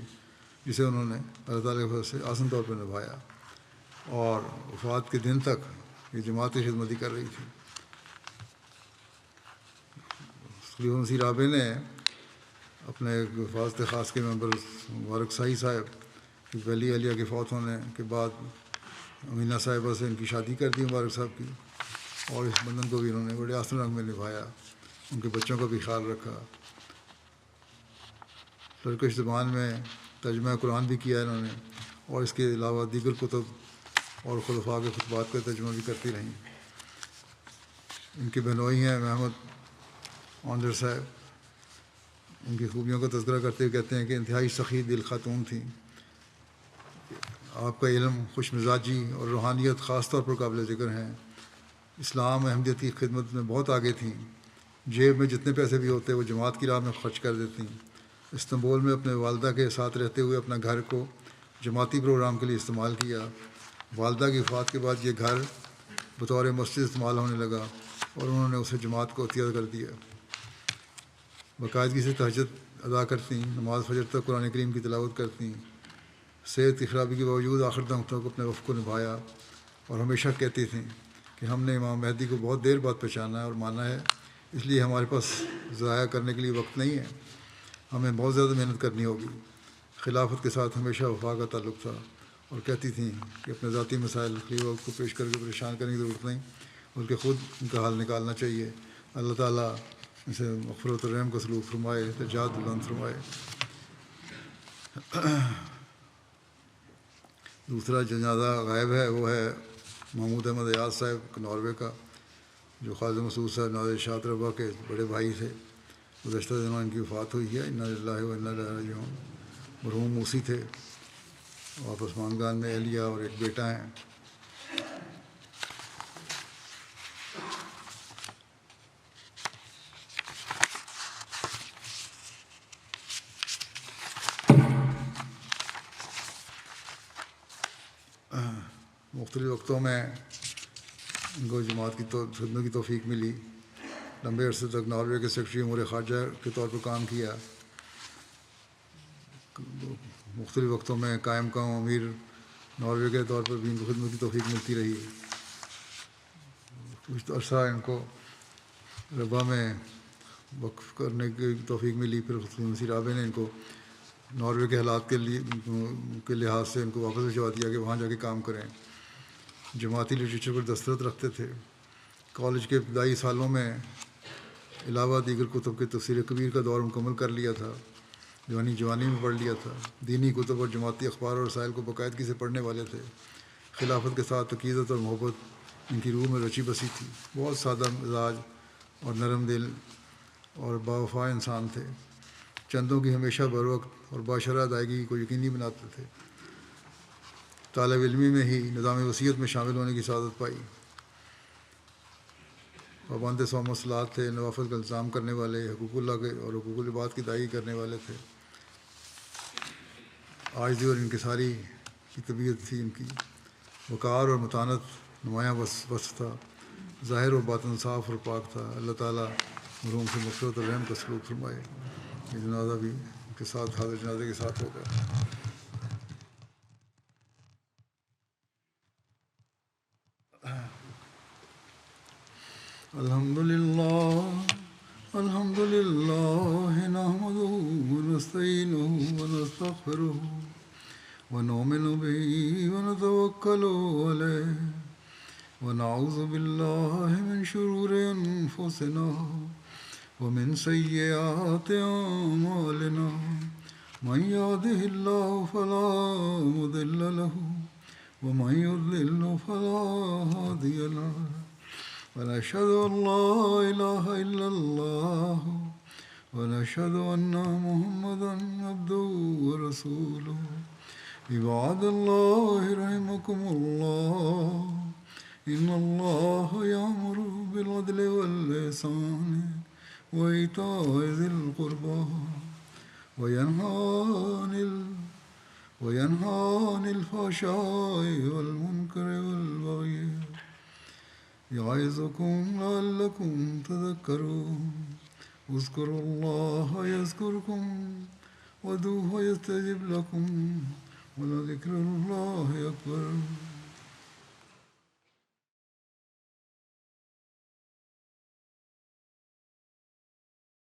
Speaker 2: جسے انہوں نے اللہ تعالیٰ کے فضل سے آسان طور پر نبھایا، اور وفات کے دن تک یہ جماعت کی خدمت ہی کر رہی تھی۔ خلیفہ مسیح رابع نے اپنے حفاظت خاص کے ممبر مبارک سائی صاحب کی پہلی اہلیہ کے فوت ہونے کے بعد امینہ صاحبہ سے ان کی شادی کر دی مبارک صاحب کی، اور اس بندھن کو بھی انہوں نے بڑے آسن رنگ میں نبھایا، ان کے بچوں کا بھی خیال رکھا۔ ترکش زبان میں ترجمہ قرآن بھی کیا انہوں نے، اور اس کے علاوہ دیگر کتب اور خلفاء کے خطبات کا ترجمہ بھی کرتی رہیں۔ ان کے بہنوئی ہیں محمد آندر صاحب، ان کی خوبیوں کا تذکرہ کرتے ہوئے کہتے ہیں کہ انتہائی سخی دل خاتون تھیں۔ آپ کا علم، خوش مزاجی اور روحانیت خاص طور پر قابل ذکر ہیں۔ اسلام احمدیت کی خدمت میں بہت آگے تھیں، جیب میں جتنے پیسے بھی ہوتے وہ جماعت کی راہ میں خرچ کر دیتی۔ استنبول میں اپنے والدہ کے ساتھ رہتے ہوئے اپنا گھر کو جماعتی پروگرام کے لیے استعمال کیا۔ والدہ کی وفات کے بعد یہ گھر بطور مسجد استعمال ہونے لگا، اور انہوں نے اسے جماعت کو عطیہ کر دیا۔ باقاعدگی سے تہجد ادا کرتیں، نماز فجر تک قرآن کریم کی تلاوت کرتیں، صحت کی خرابی کے باوجود آخر دم تک اپنے وقت کو نبھایا، اور ہمیشہ کہتی تھیں کہ ہم نے امام مہدی کو بہت دیر بعد پہچانا ہے اور مانا ہے، اس لیے ہمارے پاس ضائع کرنے کے لیے وقت نہیں ہے، ہمیں بہت زیادہ محنت کرنی ہوگی۔ خلافت کے ساتھ ہمیشہ وفا کا تعلق تھا، اور کہتی تھیں کہ اپنے ذاتی مسائل خلیفہ کو پیش کر کے پریشان کرنے کی ضرورت نہیں، بلکہ خود ان کا حل نکالنا چاہیے۔ اللہ تعالیٰ اسے مغفرت و رحم کا سلوک فرمائے، درجات بلند فرمائے۔ دوسرا جنازہ غائب ہے وہ ہے محمود احمد ایاز صاحب ناروے کا، جو خواجہ مسعود صاحب نواز شاہ ربا کے بڑے بھائی تھے۔ گزشتہ دنوں ان کی وفات ہوئی ہے، انا للہ و انا الیہ راجعون۔ مرحوم موسی تھے، آپ عثمان میں اہلیہ اور ایک بیٹا ہیں۔ مختلف وقتوں میں ان کو جماعت کی خدمت کی توفیق ملی۔ لمبے عرصے تک ناروے کے سیکرٹری امور خارجہ کے طور پر کام کیا۔ مختلف وقتوں میں قائم امیر ناروے کے طور پر بھی ان کو خدمت کی توفیق ملتی رہی۔ کچھ عرصہ ان کو ربا میں وقف کرنے کی توفیق ملی، پھر خلیفہ مسیح رابع نے ان کو ناروے کے حالات کے لحاظ سے ان کو واپس بھجوا دیا کہ وہاں جا کے کام کریں۔ جماعتی لٹریچر پر دستخط رکھتے تھے۔ کالج کے ابتدائی سالوں میں علاوہ دیگر کتب کے تفسیر کبیر کا دور مکمل کر لیا تھا، جوانی میں پڑھ لیا تھا۔ دینی کتب اور جماعتی اخبار اور رسائل کو باقاعدگی سے پڑھنے والے تھے۔ خلافت کے ساتھ عقیدت اور محبت ان کی روح میں رچی بسی تھی۔ بہت سادہ مزاج اور نرم دل اور باوفا انسان تھے۔ چندوں کی ہمیشہ بروقت اور باشرہ ادائیگی کو یقینی بناتے تھے۔ طالب علمی میں ہی نظام وصیت میں شامل ہونے کی سعادت پائی۔ پابند 100 مسلات تھے، نوافل کا التزام کرنے والے، حقوق اللہ کے اور حقوق العباد کی ادائیگی کرنے والے تھے۔ عاجزی اور انکساری کی طبیعت تھی ان کی۔ وقار اور متانت نمایاں وصف تھا۔ ظاہر و باطن صاف اور پاک تھا۔ اللہ تعالیٰ مرحوم سے مغفرت اور رحم کا سلوک فرمائے۔ یہ جنازہ بھی ان کے ساتھ حاضر جنازے کے ساتھ ہوگا۔ الحمد للہ نحمدہ ونستعینہ ونستغفرہ ونؤمن بہ ونتوکل علیہ ونعوذ بالله من شرور أنفسنا ومن سيئات أعمالنا من يهده الله فلا مضل له ومن يضلل فلا هادي له ونشهد أن لا إله إلا الله ونشهد أن محمدا عبده ورسوله عباد الله رحمكم الله إن الله يأمر بالعدل والإحسان وإيتاء ذي القربى وينهى عن الفحشاء والمنكر والبغي يعظكم لعلكم تذكرون اذكروا الله يذكركم وادعوه يستجب لكم ولذكر الله أكبر